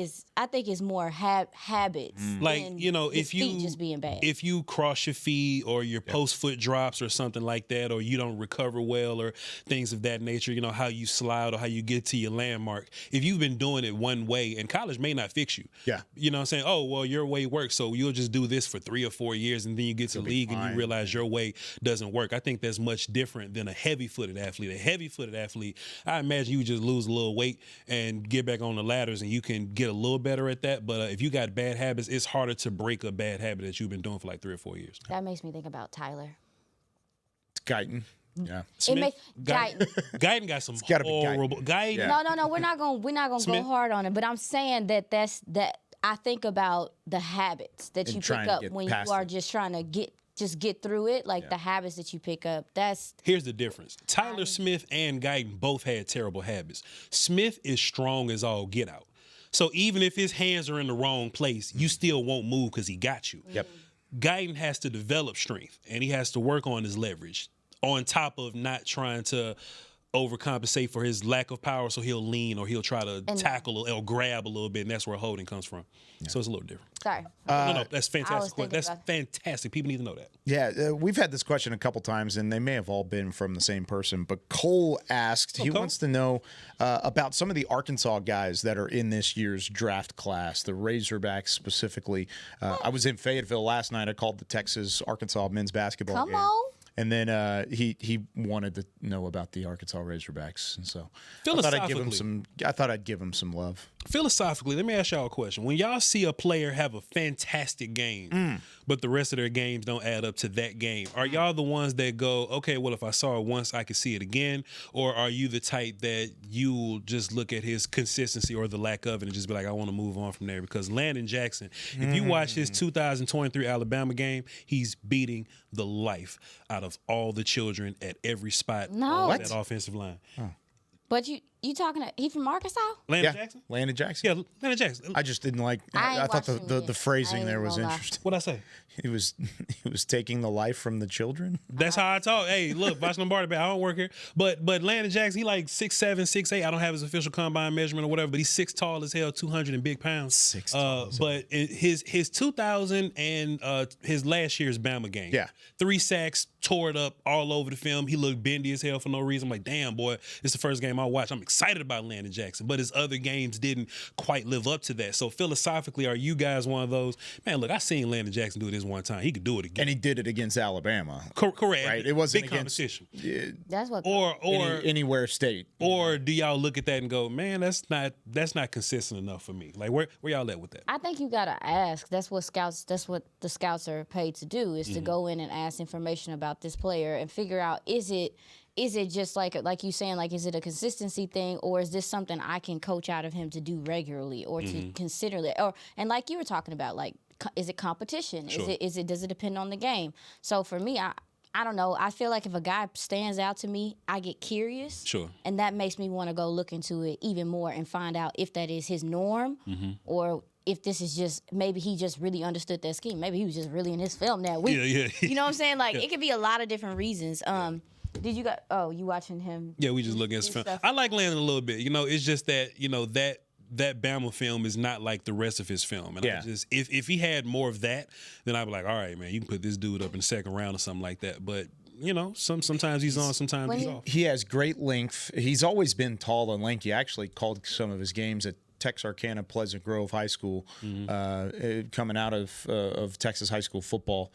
it's more habits. Like if you just being bad. If you cross your feet or your post foot drops or something like that, or you don't recover well or things of that nature, how you slide or how you get to your landmark. If you've been doing it one way, and college may not fix you. Yeah, you know what I'm saying? Oh well, your way works, so you'll just do this for 3 or 4 years, and then you get to the league and you realize your way doesn't work. I think that's much different than a heavy-footed athlete. A heavy-footed athlete, I imagine you just lose a little weight and get back on the ladders, and you can get a little better at that. But if you got bad habits, it's harder to break a bad habit that you've been doing for like 3 or 4 years. That makes me think about Tyler. It's Guyton. Yeah, Guyton got some horrible. Guyton. Yeah. No, we're not gonna go hard on it. But I'm saying that I think about the habits that you pick up when you are just trying to get through it, like the habits that you pick up. Here's the difference. Tyler Smith and Guyton both had terrible habits. Smith is strong as all get out. So even if his hands are in the wrong place, you still won't move because he got you. Yep. Guyton has to develop strength, and he has to work on his leverage on top of not trying to overcompensate for his lack of power, so he'll lean or he'll try to tackle or grab a little bit, and that's where holding comes from. So it's a little different. Sorry. No, that's fantastic. That's fantastic. People need to know that. Yeah, we've had this question a couple times, and they may have all been from the same person, but Cole asked, he wants to know about some of the Arkansas guys that are in this year's draft class, the Razorbacks specifically. I was in Fayetteville last night. I called the Texas-Arkansas men's basketball game. Come on. And then he wanted to know about the Arkansas Razorbacks, and so I thought I'd give him some love. Philosophically, let me ask y'all a question. When y'all see a player have a fantastic game, but the rest of their games don't add up to that game, are y'all the ones that go, okay, well, if I saw it once, I could see it again? Or are you the type that you'll just look at his consistency or the lack of it and just be like, I want to move on from there? Because Landon Jackson, if you watch his 2023 Alabama game, he's beating the life out of all the children at every spot on that offensive line. But You talking to, he from Arkansas? Landon Jackson? Landon Jackson. Yeah, Landon Jackson. I just didn't like. I I thought watched him the yet. I phrasing ain't there was gonna lie. interesting. What'd I say? He was taking the life from the children. That's how I talk. Hey, look, Bosh Lombardi, I don't work here. But Landon Jackson, he like 6'7", 6'8". I don't have his official combine measurement or whatever, but he's 6 tall as hell, 200 and big pounds. 6 tall. But his 2000 and his last year's Bama game. Yeah. 3 sacks, tore it up all over the film. He looked bendy as hell for no reason. I'm like, damn, boy, this is the first game I watched. I'm excited about Landon Jackson, but his other games didn't quite live up to that. So philosophically, are you guys one of those? Man, look, I seen Landon Jackson do this one time. He could do it again. And he did it against Alabama. Correct. Right. It wasn't big against competition. That's what. Or anywhere state. Or do y'all look at that and go, man, that's not consistent enough for me? Like where y'all at with that? I think you gotta ask. That's what the scouts are paid to do, is to go in and ask information about this player and figure out, is it just like you saying, like, is it a consistency thing, or is this something I can coach out of him to do regularly, or to consider that, and like you were talking about, like, is it competition? Sure. Does it depend on the game? So for me, I don't know. I feel like if a guy stands out to me, I get curious. Sure. And that makes me want to go look into it even more and find out if that is his norm, or if this is just, maybe he just really understood that scheme. Maybe he was just really in his film that week. Yeah. You know what I'm saying? Like, it could be a lot of different reasons. Did you got? Oh, you watching him? Yeah, we just looking at his film. stuff. I like Landon a little bit. It's just that that Bama film is not like the rest of his film. And I just, if he had more of that, then I'd be like, all right, man, you can put this dude up in the second round or something like that. But sometimes he's on, sometimes he's off. He has great length. He's always been tall and lanky. I actually called some of his games at Texarkana Pleasant Grove High School, coming out of Texas high school football.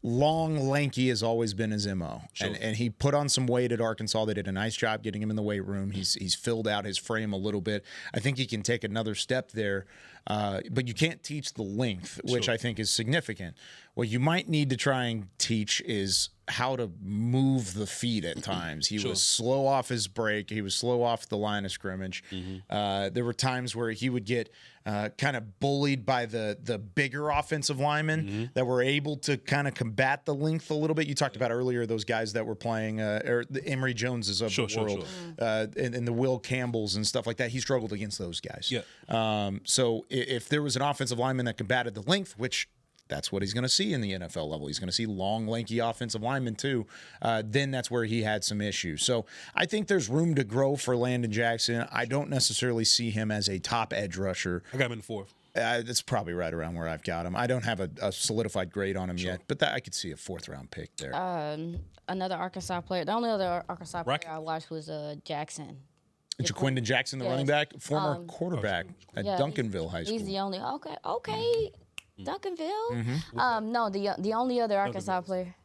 Long, lanky has always been his MO. Sure. And he put on some weight at Arkansas. They did a nice job getting him in the weight room. He's filled out his frame a little bit. I think he can take another step there. But you can't teach the length, which I think is significant. What you might need to try and teach is how to move the feet at times. He was slow off his break. He was slow off the line of scrimmage. There were times where he would get kind of bullied by the bigger offensive linemen that were able to kind of combat the length a little bit. You talked about earlier those guys that were playing, or the Emory Joneses of the world, and the Will Campbells and stuff like that. He struggled against those guys. Yeah. So if there was an offensive lineman that combated the length, which that's what he's going to see in the NFL level. He's going to see long, lanky offensive linemen too. Then that's where he had some issues. So I think there's room to grow for Landon Jackson. I don't necessarily see him as a top edge rusher. I got him in the 4th. That's probably right around where I've got him. I don't have a solidified grade on him yet, but I could see a 4th round pick there. Another Arkansas player. The only other Arkansas player I watched was Jackson. Jaquindon Jackson, the running back, former quarterback at Duncanville High School. He's the only okay. Duncanville. No, the only other Arkansas player.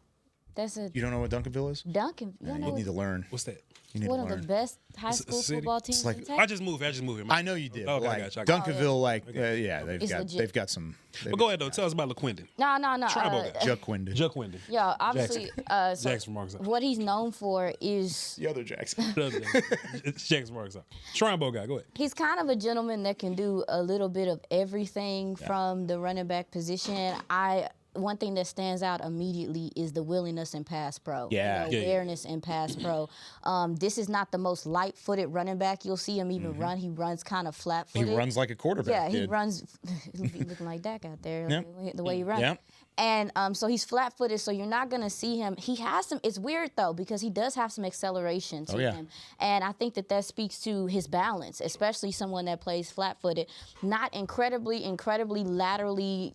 That's a. You don't know what Duncanville is? Duncan. You need to learn. What's that? You need One to of learn. the best high school football teams in Texas. I just moved here. I know you did. Okay, like, I got you. Duncanville, they've got some. But go ahead though. Tell us about LaQuindon. No. Jaquindon. Jaquindon. Yeah, obviously. Jackson from Arkansas. What he's known for is The other Jackson. It's Jackson from Arkansas. Shrine Bowl guy. Go ahead. he's kind of a gentleman that can do a little bit of everything from the running back position. One thing that stands out immediately is the willingness in pass pro. Yeah. Awareness in pass pro. This is not the most light-footed running back you'll see him even run. He runs kind of flat-footed. He runs like a quarterback. Yeah, he runs. He'll be looking like Dak out there, the way he runs. Yep. And so he's flat-footed, so you're not going to see him. He has some. It's weird though because he does have some acceleration to him, and I think that speaks to his balance, especially someone that plays flat-footed, not incredibly laterally,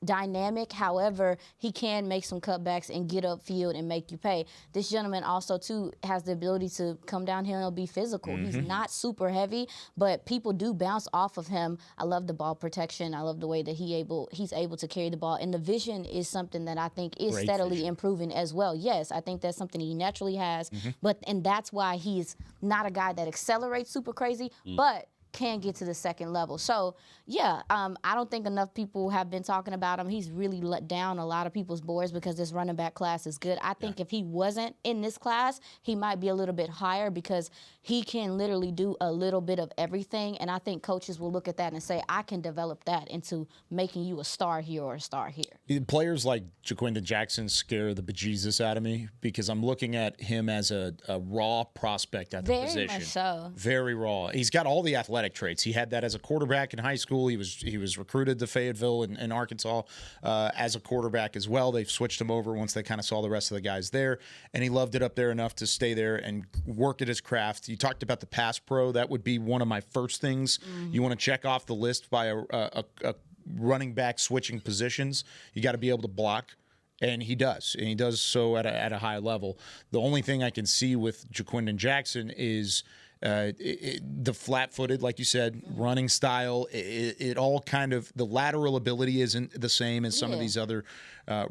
dynamic. However, he can make some cutbacks and get upfield and make you pay. This gentleman also too has the ability to come downhill and be physical. He's not super heavy, but people do bounce off of him. I love the ball protection. I love the way that he's able to carry the ball, and the vision is something that I think is steadily improving as well. Yes, I think that's something he naturally has, and that's why he's not a guy that accelerates super crazy, but can get to the second level. So, yeah, I don't think enough people have been talking about him. He's really let down a lot of people's boards because this running back class is good. I think if he wasn't in this class, he might be a little bit higher because he can literally do a little bit of everything. And I think coaches will look at that and say, I can develop that into making you a star here or a star here. Players like Jaquindon Jackson scare the bejesus out of me because I'm looking at him as a raw prospect at the Very position. much so. Very raw. He's got all the athletic traits. He had that as a quarterback in high school. He was recruited to Fayetteville in Arkansas as a quarterback as well. They've switched him over once they kind of saw the rest of the guys there, and he loved it up there enough to stay there and work at his craft. You talked about the pass pro. That would be one of my first things you want to check off the list by a running back switching positions. You got to be able to block. And he does. And he does so at a high level. The only thing I can see with Jaquindon Jackson is the flat-footed, like you said, running style. It all kind of, the lateral ability isn't the same as some of these other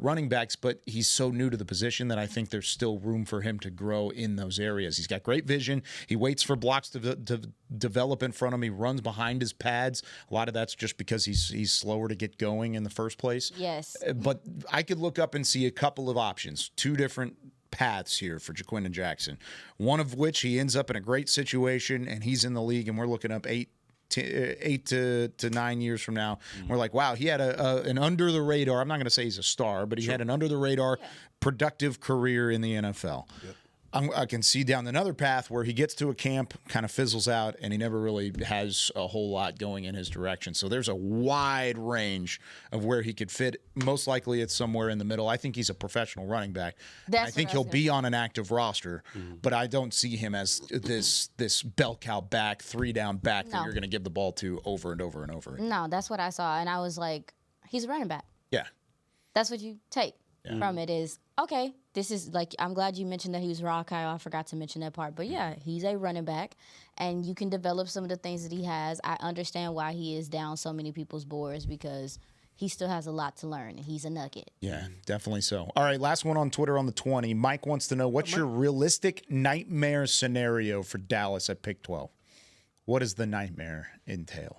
running backs, but he's so new to the position that I think there's still room for him to grow in those areas. He's got great vision. He waits for blocks to develop in front of him. He runs behind his pads. A lot of that's just because he's slower to get going in the first place. Yes. But I could look up and see a couple of options, two different paths here for Jaquindon Jackson, one of which he ends up in a great situation and he's in the league and we're looking up 8 to 9 years from now. We're like, wow, he had an under the radar. I'm not going to say he's a star, but he had an under the radar productive career in the NFL. Yep. I can see down another path where he gets to a camp, kind of fizzles out, and he never really has a whole lot going in his direction. So there's a wide range of where he could fit. Most likely it's somewhere in the middle. I think he's a professional running back. I think he'll be on an active roster, but I don't see him as this bell cow back, 3-down back that you're going to give the ball to over and over and over. No, that's what I saw, and I was like, he's a running back. Yeah. That's what you take from it is, okay, this is like, I'm glad you mentioned that he was raw, Kyle. I forgot to mention that part. But yeah, he's a running back, and you can develop some of the things that he has. I understand why he is down so many people's boards because he still has a lot to learn, and he's a nugget. Yeah, definitely so. All right, last one on Twitter on the 20. Mike wants to know, what's your realistic nightmare scenario for Dallas at pick 12? What does the nightmare entail?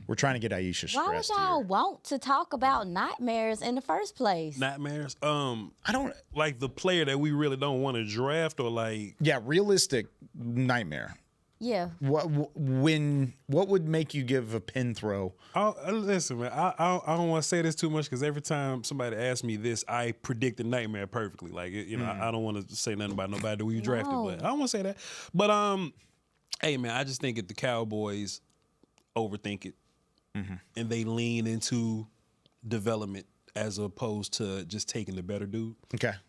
We're trying to get Aisha stressed. Why would y'all want to talk about nightmares in the first place? Nightmares? I don't like the player that we really don't want to draft, or like realistic nightmare. Yeah. What would make you give a pin throw? Listen, man, I don't want to say this too much because every time somebody asks me this, I predict the nightmare perfectly. Like I don't want to say nothing about nobody that we drafted, but I don't want to say that. But hey man, I just think if the Cowboys overthink it. And they lean into development as opposed to just taking the better dude,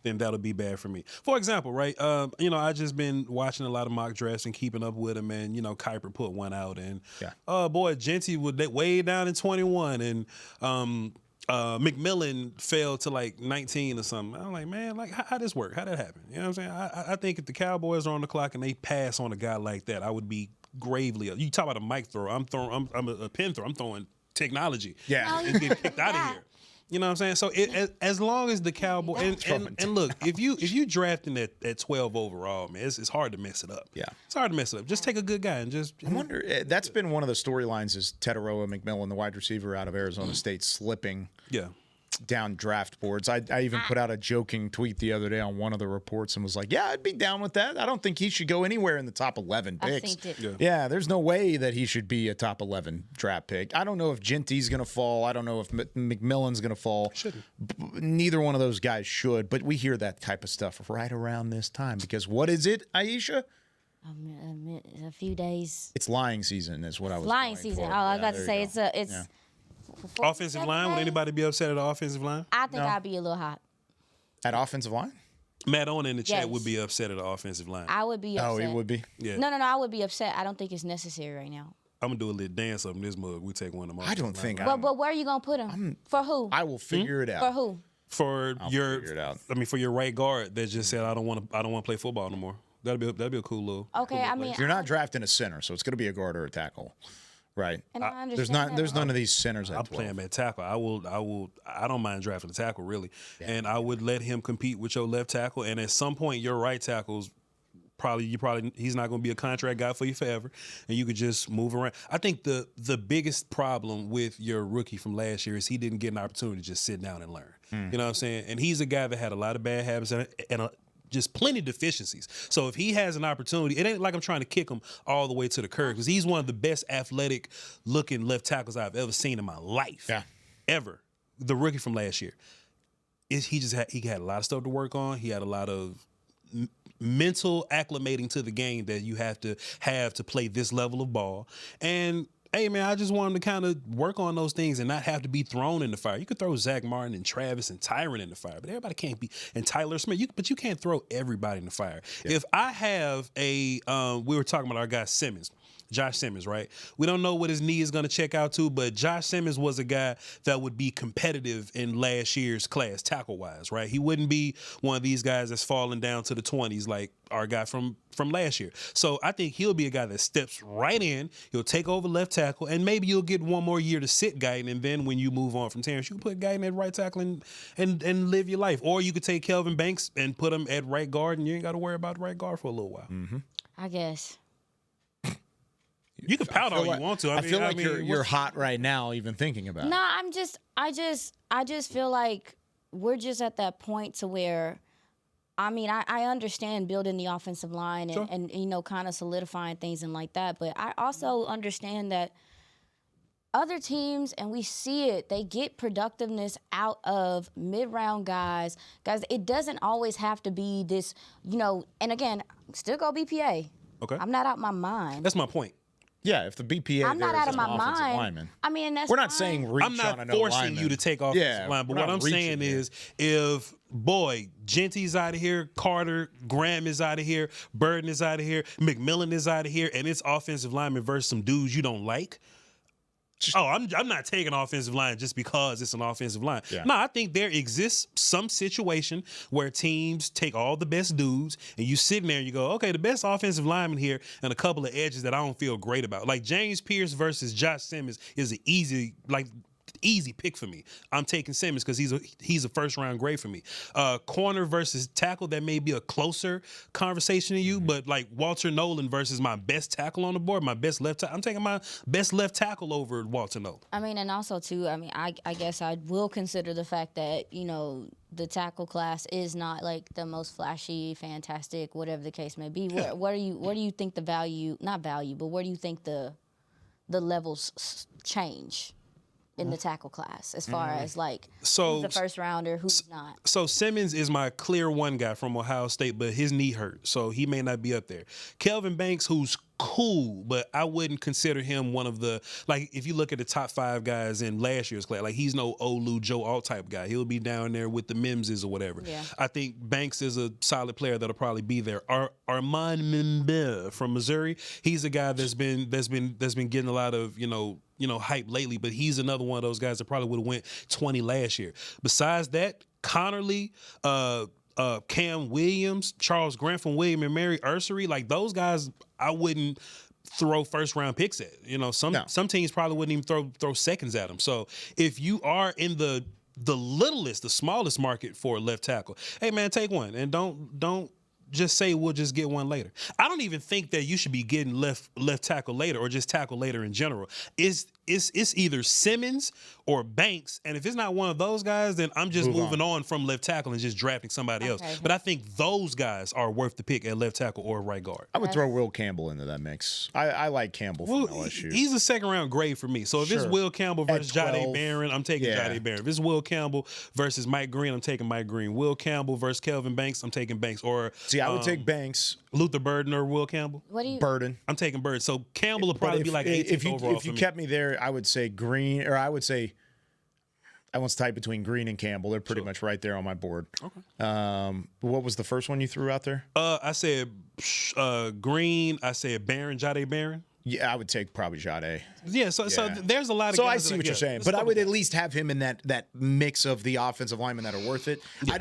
then that'll be bad for me. For example, right, I just been watching a lot of mock drafts and keeping up with them, and, Kuiper put one out, and, Genty was way down in 21, and McMillan fell to like 19 or something. I'm like, man, like, how this work? How that happen? You know what I'm saying? I think if the Cowboys are on the clock and they pass on a guy like that, I would be gravely. You talk about a mic throw. I'm a pin throw. I'm throwing technology. Yeah, and get kicked out of here. You know what I'm saying? So as long as the Cowboy and look, if you drafting at 12 overall, man, it's hard to mess it up. Yeah, it's hard to mess it up. Just take a good guy and just. I wonder. That's been one of the storylines is Tetaroa McMillan, the wide receiver out of Arizona State, slipping. Yeah. Down draft boards. I even put out a joking tweet the other day on one of the reports and was like, yeah, I'd be down with that. I don't think he should go anywhere in the top 11 picks. Yeah, there's no way that he should be a top 11 draft pick. I don't know if Genty's going to fall. I don't know if McMillan's going to fall. Shouldn't. Neither one of those guys should, but we hear that type of stuff right around this time because what is it, Aisha? A few days. It's lying season is what I was lying season. For. Oh, I was about to say it's offensive line. Would anybody be upset at the offensive line? I think I'd be a little hot. At offensive line? Matt Owen in the chat would be upset at the offensive line. I would be upset. Oh, he would be? Yeah. No, I would be upset. I don't think it's necessary right now. I'm going to do a little dance up in this mug. We take one of them. I don't think But where are you going to put him? For who? I will figure it out. For who? For your right guard that just said I don't want to play football no more. That'd be a cool little. Okay, cool you're not drafting a center, so it's going to be a guard or a tackle. Right. And I understand there's none of these centers at 12. I'll play him at tackle. I don't mind drafting a tackle really. Yeah. And I would let him compete with your left tackle, and at some point your right tackle's he's not going to be a contract guy for you forever, and you could just move around. I think the biggest problem with your rookie from last year is he didn't get an opportunity to just sit down and learn. You know what I'm saying? And he's a guy that had a lot of bad habits and just plenty of deficiencies. So if he has an opportunity, it ain't like I'm trying to kick him all the way to the curb, because he's one of the best athletic looking left tackles I've ever seen in my life. Yeah. Ever. The rookie from last year. He had a lot of stuff to work on. He had a lot of mental acclimating to the game that you have to play this level of ball. And hey, man, I just want him to kind of work on those things and not have to be thrown in the fire. You could throw Zach Martin and Travis and Tyron in the fire, but everybody can't be, and Tyler Smith, but you can't throw everybody in the fire. Yeah. If I have we were talking about our guy Josh Simmons, right? We don't know what his knee is going to check out to, but Josh Simmons was a guy that would be competitive in last year's class, tackle-wise, right? He wouldn't be one of these guys that's falling down to the 20s like our guy from last year. So I think he'll be a guy that steps right in. He'll take over left tackle, and maybe you'll get one more year to sit Guyton, and then when you move on from Terrence, you can put Guyton at right tackle and live your life. Or you could take Kelvin Banks and put him at right guard, and you ain't got to worry about right guard for a little while. Mm-hmm. I guess. You can pout all you want to. I feel like you're hot right now, even thinking about it. No, I just feel like we're just at that point to where, I mean, I understand building the offensive line and you know, kind of solidifying things and like that, but I also understand that other teams, and we see it, they get productiveness out of mid-round guys. Guys, it doesn't always have to be this, you know, and again, still go BPA. Okay. I'm not out my mind. That's my point. Yeah, if the BPA, I'm not out of my mind. Lineman. I mean, that's we're not fine. saying reach I'm not on forcing you to take offensive line, but what I'm saying is, if Genty's out of here, Carter, Graham is out of here, Burden is out of here, McMillan is out of here, and it's offensive lineman versus some dudes you don't like. I'm not taking offensive line just because it's an offensive line. Yeah. No, I think there exists some situation where teams take all the best dudes and you sit in there and you go, okay, the best offensive lineman here and a couple of edges that I don't feel great about. Like James Pierce versus Josh Simmons is an easy pick for me. I'm taking Simmons because he's a first round grade for me. Corner versus tackle, that may be a closer conversation to you, but like Walter Nolan versus my best tackle on the board, my best left tackle. I'm taking my best left tackle over Walter Nolan. I mean, and also too, I mean, I guess I will consider the fact that, you know, the tackle class is not like the most flashy, fantastic, whatever the case may be. Yeah. Where do you think the value, not value, but where do you think the levels change in the tackle class as far as like who's the first rounder, who's not? So Simmons is my clear one guy from Ohio State, but his knee hurt, so he may not be up there. Kelvin Banks, who's cool, but I wouldn't consider him one of the, like, if you look at the top 5 guys in last year's class, like he's no Olu, Joe Alt type guy. He'll be down there with the Mimses or whatever. Yeah. I think Banks is a solid player that'll probably be there. Armand Membe from Missouri, he's a guy that's been getting a lot of, you know, hype lately, but he's another one of those guys that probably would have went 20 last year. Besides that, Connerly, Cam Williams, Charles Grant from William and Mary Ursery, like those guys, I wouldn't throw first round picks at. You know, some teams probably wouldn't even throw seconds at them. So if you are in the littlest, the smallest market for a left tackle, hey man, take one and don't just say we'll just get one later. I don't even think that you should be getting left tackle later or just tackle later in general. It's either Simmons or Banks, and if it's not one of those guys, then I'm just moving on from left tackle and just drafting somebody else. But I think those guys are worth the pick at left tackle or right guard. I would throw Will Campbell into that mix. I like Campbell from LSU. He's a second round grade for me. So if it's Will Campbell versus Jahdae Barron, I'm taking Jahdae Barron. If it's Will Campbell versus Mike Green, I'm taking Mike Green. Will Campbell versus Kelvin Banks, I'm taking Banks. Or I would take Banks. Luther Burden or Will Campbell? Burden. I'm taking Burden. So Campbell will probably be like 18th overall if you kept me there, I would say Green, or I would say I want to type between Green and Campbell. They're pretty much right there on my board. Okay. What was the first one you threw out there? I said Green. I said Barron, Jahdae Barron. Yeah, I would take probably Jade. Yeah, so there's a lot of So guys I see what you're saying, but I would at least have him in that mix of the offensive linemen that are worth it. Yeah.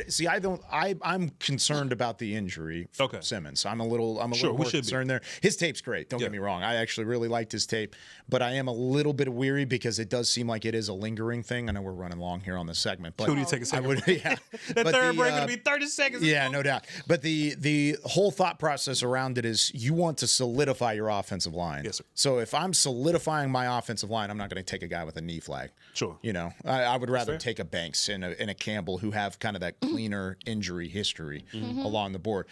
I'm concerned about the injury for Simmons. I'm a little more concerned there. His tape's great. Don't get me wrong. I actually really liked his tape, but I am a little bit weary because it does seem like it is a lingering thing. I know we're running long here on this segment, but who do you take a second? The third break going to be 30 seconds. Yeah, no doubt. But the whole thought process around it is you want to solidify your offensive line. Yes, sir. So if I'm solidifying my offensive line, I'm not going to take a guy with a knee flag. Sure. You know, I would rather take a Banks and a Campbell who have kind of that cleaner injury history along the board.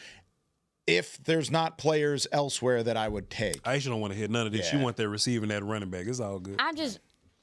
If there's not players elsewhere that I would take. I actually don't want to hit none of this. You want that receiving, that running back. It's all good.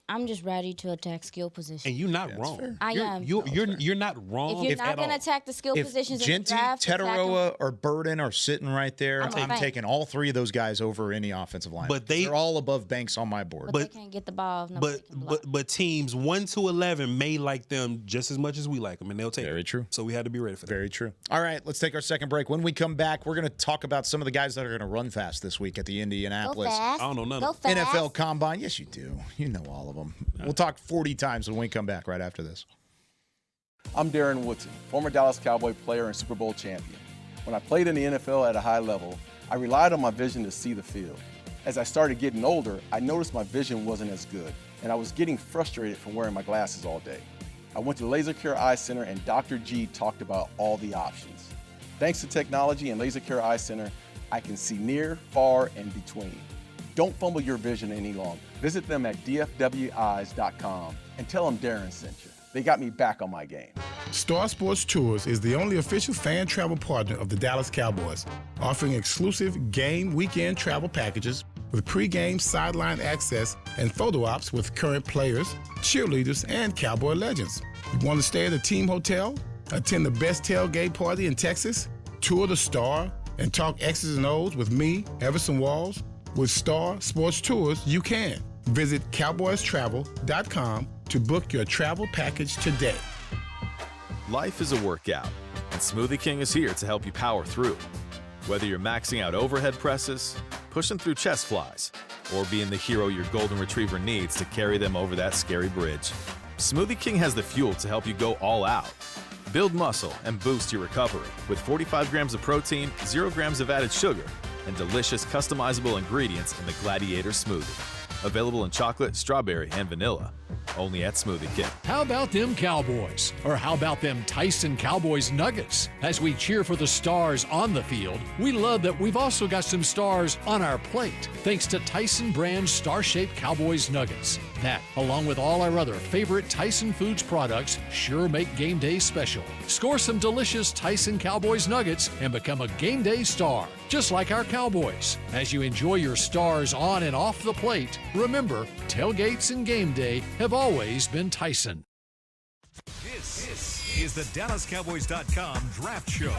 I'm just ready to attack skill position. And you're not wrong. I am. You're not wrong. If you're not going to attack the skill positions in the draft, Teteroa, or Burden are sitting right there, I'm taking all three of those guys over any offensive line. But they're all above Banks on my board. But they can't get the ball. But teams 1 to 11 may like them just as much as we like them, and they'll take Very true. So we had to be ready for that. Very true. All right, let's take our second break. When we come back, we're going to talk about some of the guys that are going to run fast this week at the Indianapolis Go fast. I don't know none of them. NFL Combine. Yes, you do. You know all of them. We'll talk 40 times when we come back right after this. I'm Darren Woodson, former Dallas Cowboy player and Super Bowl champion. When I played in the NFL at a high level, I relied on my vision to see the field. As I started getting older, I noticed my vision wasn't as good, and I was getting frustrated from wearing my glasses all day. I went to Laser Care Eye Center, and Dr. G talked about all the options. Thanks to technology and Laser Care Eye Center, I can see near, far, and between. Don't fumble your vision any longer. Visit them at dfweyes.com and tell them Darren sent you. They got me back on my game. Star Sports Tours is the only official fan travel partner of the Dallas Cowboys, offering exclusive game weekend travel packages with pre-game sideline access and photo ops with current players, cheerleaders, and Cowboy legends. You want to stay at a team hotel, attend the best tailgate party in Texas, tour the Star, and talk X's and O's with me, Everson Walls? With Star Sports Tours, you can. Visit cowboystravel.com to book your travel package today. Life is a workout, and Smoothie King is here to help you power through. Whether you're maxing out overhead presses, pushing through chest flies, or being the hero your golden retriever needs to carry them over that scary bridge, Smoothie King has the fuel to help you go all out. Build muscle and boost your recovery with 45 grams of protein, 0 grams of added sugar, and delicious customizable ingredients in the Gladiator Smoothie. Available in chocolate, strawberry, and vanilla. Only at Smoothie King. How about them Cowboys? Or how about them Tyson Cowboys Nuggets? As we cheer for the stars on the field, we love that we've also got some stars on our plate, thanks to Tyson brand star-shaped Cowboys Nuggets. That, along with all our other favorite Tyson Foods products, sure make game day special. Score some delicious Tyson Cowboys Nuggets and become a game day star, just like our Cowboys. As you enjoy your stars on and off the plate, remember, tailgates and game day have always been Tyson. This is the DallasCowboys.com Draft Show.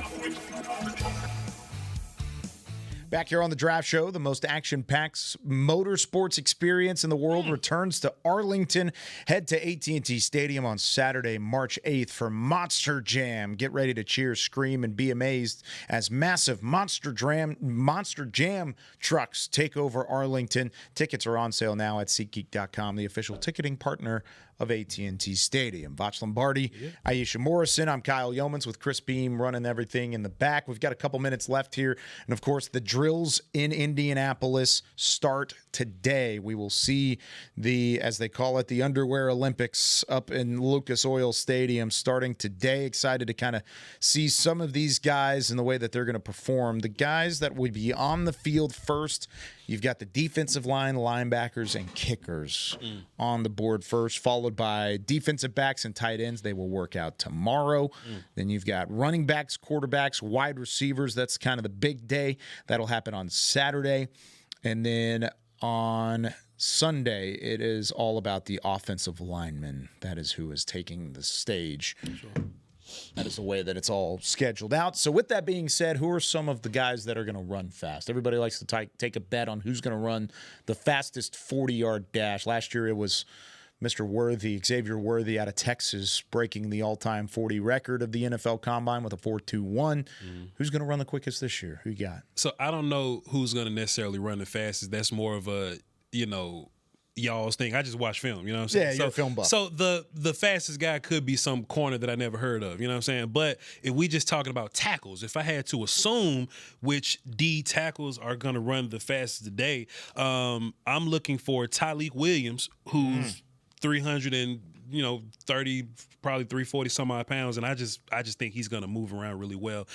Back here on the Draft Show, the most action-packed motorsports experience in the world returns to Arlington. Head to AT&T Stadium on Saturday, March 8th for Monster Jam. Get ready to cheer, scream, and be amazed as massive Monster Jam trucks take over Arlington. Tickets are on sale now at SeatGeek.com, the official ticketing partner of AT&T Stadium. Vach Lombardi, Aisha Morrison. I'm Kyle Yeomans with Chris Beam running everything in the back. We've got a couple minutes left here. And, of course, the drills in Indianapolis start today. We will see the, as they call it, the Underwear Olympics up in Lucas Oil Stadium starting today. Excited to kind of see some of these guys and the way that they're going to perform. The guys that would be on the field first, you've got the defensive line, linebackers, and kickers on the board first, followed by defensive backs and tight ends. They will work out tomorrow. Then you've got running backs, quarterbacks, wide receivers. That's kind of the big day. That'll happen on Saturday. And then on Sunday, it is all about the offensive linemen. That is who is taking the stage. That is the way that it's all scheduled out. So with that being said, who are some of the guys that are going to run fast? Everybody likes to take a bet on who's going to run the fastest 40-yard dash. Last year it was Mr. Worthy, Xavier Worthy out of Texas, breaking the all-time 40 record of the NFL Combine with a 4.21. Who's going to run the quickest this year? Who you got? So I don't know who's going to necessarily run the fastest. That's more of a, y'all's thing. I just watch film, you know what I'm saying? Yeah, you're a film buff. So the fastest guy could be some corner that I never heard of, you know what I'm saying? But if we just talking about tackles, if I had to assume which D tackles are going to run the fastest today, I'm looking for Tyleek Williams, who's 330, probably 340 some odd pounds, and I just think he's gonna move around really well.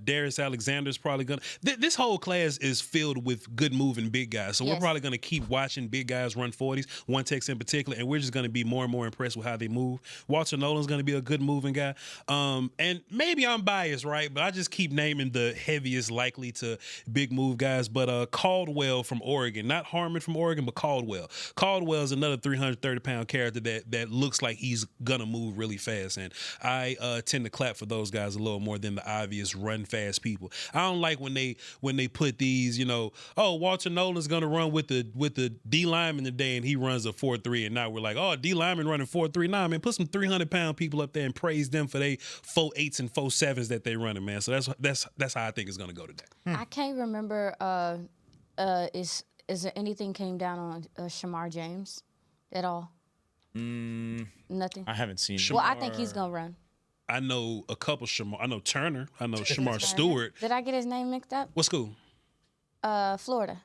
Darius Alexander's probably gonna. This whole class is filled with good moving big guys, so we're probably gonna keep watching big guys run 40s, one techs in particular, and we're just gonna be more and more impressed with how they move. Walter Nolan's gonna be a good moving guy, and maybe I'm biased, right? But I just keep naming the heaviest likely to big move guys. But Caldwell from Oregon, not Harmon from Oregon, but Caldwell. Caldwell is another 330-pound character that looks like he's gonna move really fast, and I tend to clap for those guys a little more than the obvious run fast people. I don't like when they put these, Walter Nolan's gonna run with the D lineman today, and he runs a 4.3, and now we're like, D lineman running 4.3. Nah, man, put some 300-pound people up there and praise them for they 4.8s and 4.7s that they running, man. So that's how I think it's gonna go today. I can't remember. Is there anything came down on Shamar James at all? Nothing. I haven't seen. Well, I think he's gonna run. I know a couple Shamar. I know Turner. I know Shamar Stewart. Did I get his name mixed up? What school? Florida.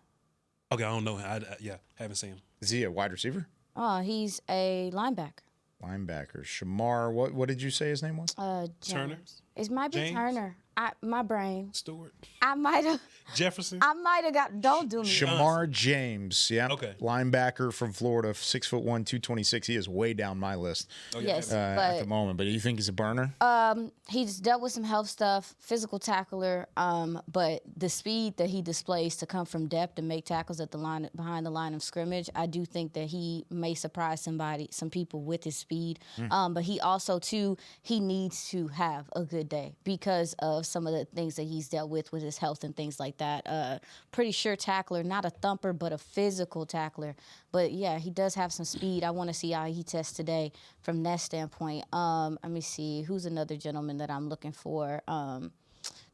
Okay, I don't know. Haven't seen him. Is he a wide receiver? Oh, he's a linebacker. Linebacker. Shamar. What did you say his name was? James. Turner. It might be James? Turner. My brain. Stewart. I might have. Jefferson. I might have got. Don't do me. Shamar James. Yeah. Okay. Linebacker from Florida, 6'1", 226. He is way down my list. Yes, at the moment. But do you think he's a burner? He's dealt with some health stuff, physical tackler. But the speed that he displays to come from depth and make tackles at the line behind the line of scrimmage, I do think that he may surprise some people with his speed. But he also too, he needs to have a good day because of some of the things that he's dealt with his health and things like that. Pretty sure tackler, not a thumper, but a physical tackler. But yeah, he does have some speed. I want to see how he tests today from that standpoint. Let me see. Who's another gentleman that I'm looking for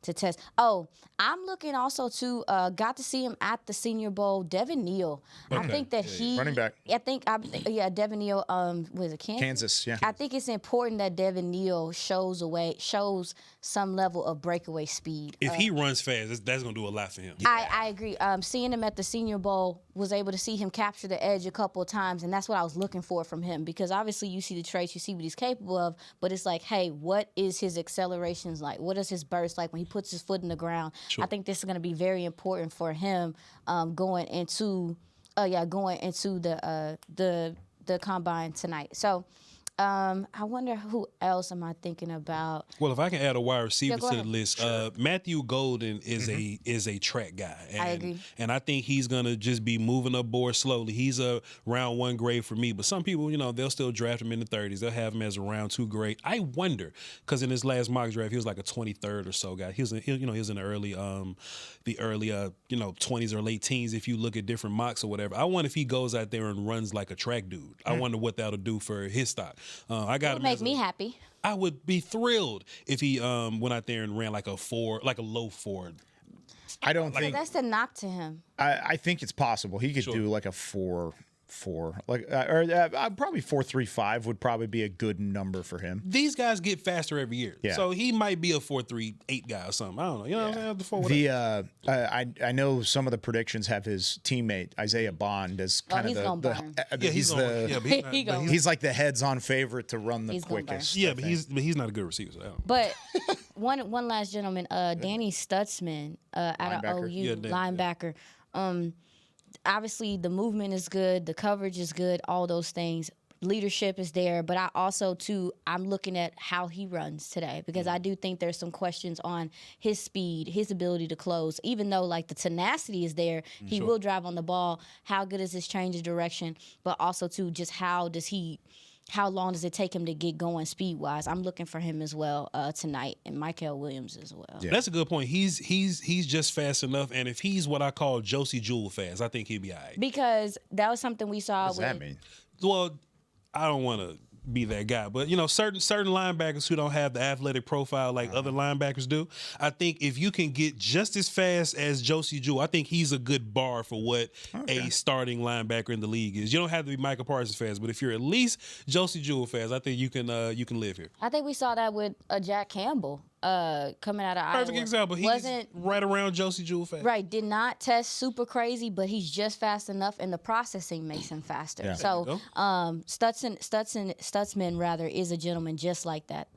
to test? Oh, I'm looking also to, got to see him at the Senior Bowl, Devin Neal. Okay. I think that he... Running back. Devin Neal, was it Kansas? Kansas, yeah. I think it's important that Devin Neal shows some level of breakaway speed. If he runs fast, that's going to do a lot for him. I agree. Seeing him at the Senior Bowl, was able to see him capture the edge a couple of times, and that's what I was looking for from him, because obviously you see the traits, you see what he's capable of, but it's like, hey, what is his accelerations like? What is his burst like when he puts his foot in the ground? Sure. I think this is going to be very important for him going into the combine tonight. So I wonder who else am I thinking about? Well, if I can add a wide receiver to the list, Matthew Golden is a track guy. And, I agree. And I think he's going to just be moving up board slowly. He's a round 1 grade for me, but some people, they'll still draft him in the 30s. They'll have him as a round 2 grade. I wonder, because in his last mock draft, he was like a 23rd or so guy. He was in the early 20s or late teens if you look at different mocks or whatever. I wonder if he goes out there and runs like a track dude. I wonder what that'll do for his stock. I got it would make me happy. I would be thrilled if he went out there and ran like a low 4. I don't think that's a knock to him. I think it's possible he could do like a 4, like probably 4.35 would probably be a good number for him. These guys get faster every year, so he might be a 4.38 guy or something. I don't know. You know what I'm saying? I know some of the predictions have his teammate Isaiah Bond as kind of he's like the heads-on favorite to run the quickest. Yeah, but he's not a good receiver. So but one last gentleman, Danny Stutzman out of OU, linebacker. Obviously, the movement is good, the coverage is good, all those things. Leadership is there, but I also, too, I'm looking at how he runs today, because I do think there's some questions on his speed, his ability to close. Even though, like, the tenacity is there, he will drive on the ball. How good is his change of direction? But also, too, just how long does it take him to get going speed-wise? I'm looking for him as well tonight, and Michael Williams as well. Yeah. That's a good point. He's just fast enough, and if he's what I call Josie Jewell fast, I think he'll be all right. Because that was something we saw. What does that mean? Well, I don't want to be that guy, but certain linebackers who don't have the athletic profile like other linebackers do, I think if you can get just as fast as Josie Jewell, I think he's a good bar for what a starting linebacker in the league is. You don't have to be Michael Parsons fast, but if you're at least Josie Jewell fast, I think you can live here. I think we saw that with Jack Campbell coming out of Iowa. Perfect example. He's right around Josie Jewell fast. Right, did not test super crazy, but he's just fast enough, and the processing makes him faster. Yeah. So Stutzman rather is a gentleman just like that.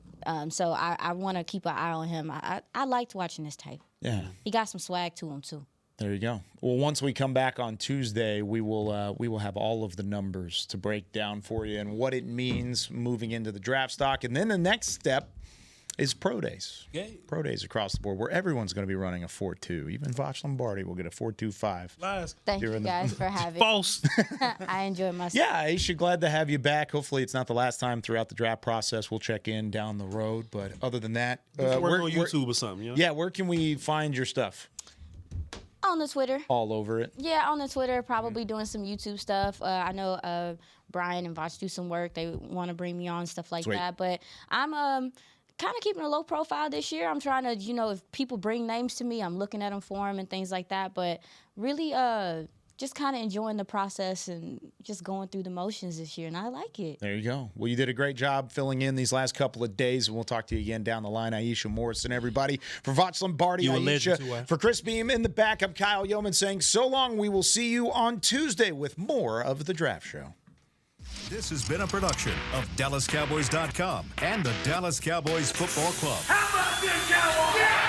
So I want to keep an eye on him. I liked watching this tape. Yeah, he got some swag to him too. There you go. Well, once we come back on Tuesday, we will have all of the numbers to break down for you and what it means moving into the draft stock, and then the next step is pro days. Yay. Pro days across the board where everyone's going to be running a 4.2. Even Voch Lombardi will get a 4.25. Lies. Thank you guys for having me. False. I enjoyed myself. Yeah, Aisha, glad to have you back. Hopefully it's not the last time throughout the draft process. We'll check in down the road. But other than that, work on YouTube or something. Yeah, where can we find your stuff? On the Twitter. All over it? Yeah, on the Twitter, probably doing some YouTube stuff. I know Brian and Voch do some work. They want to bring me on, stuff like that. But I'm kind of keeping a low profile this year. I'm trying to, if people bring names to me, I'm looking at them for them and things like that. But really just kind of enjoying the process and just going through the motions this year, and I like it. There you go. Well, you did a great job filling in these last couple of days, and we'll talk to you again down the line. Aisha Morrison, everybody. For Voch Lombardi, Aisha, for Chris Beam in the back, I'm Kyle Yeoman saying so long. We will see you on Tuesday with more of The Draft Show. This has been a production of DallasCowboys.com and the Dallas Cowboys Football Club. How about this, Cowboys? Yeah!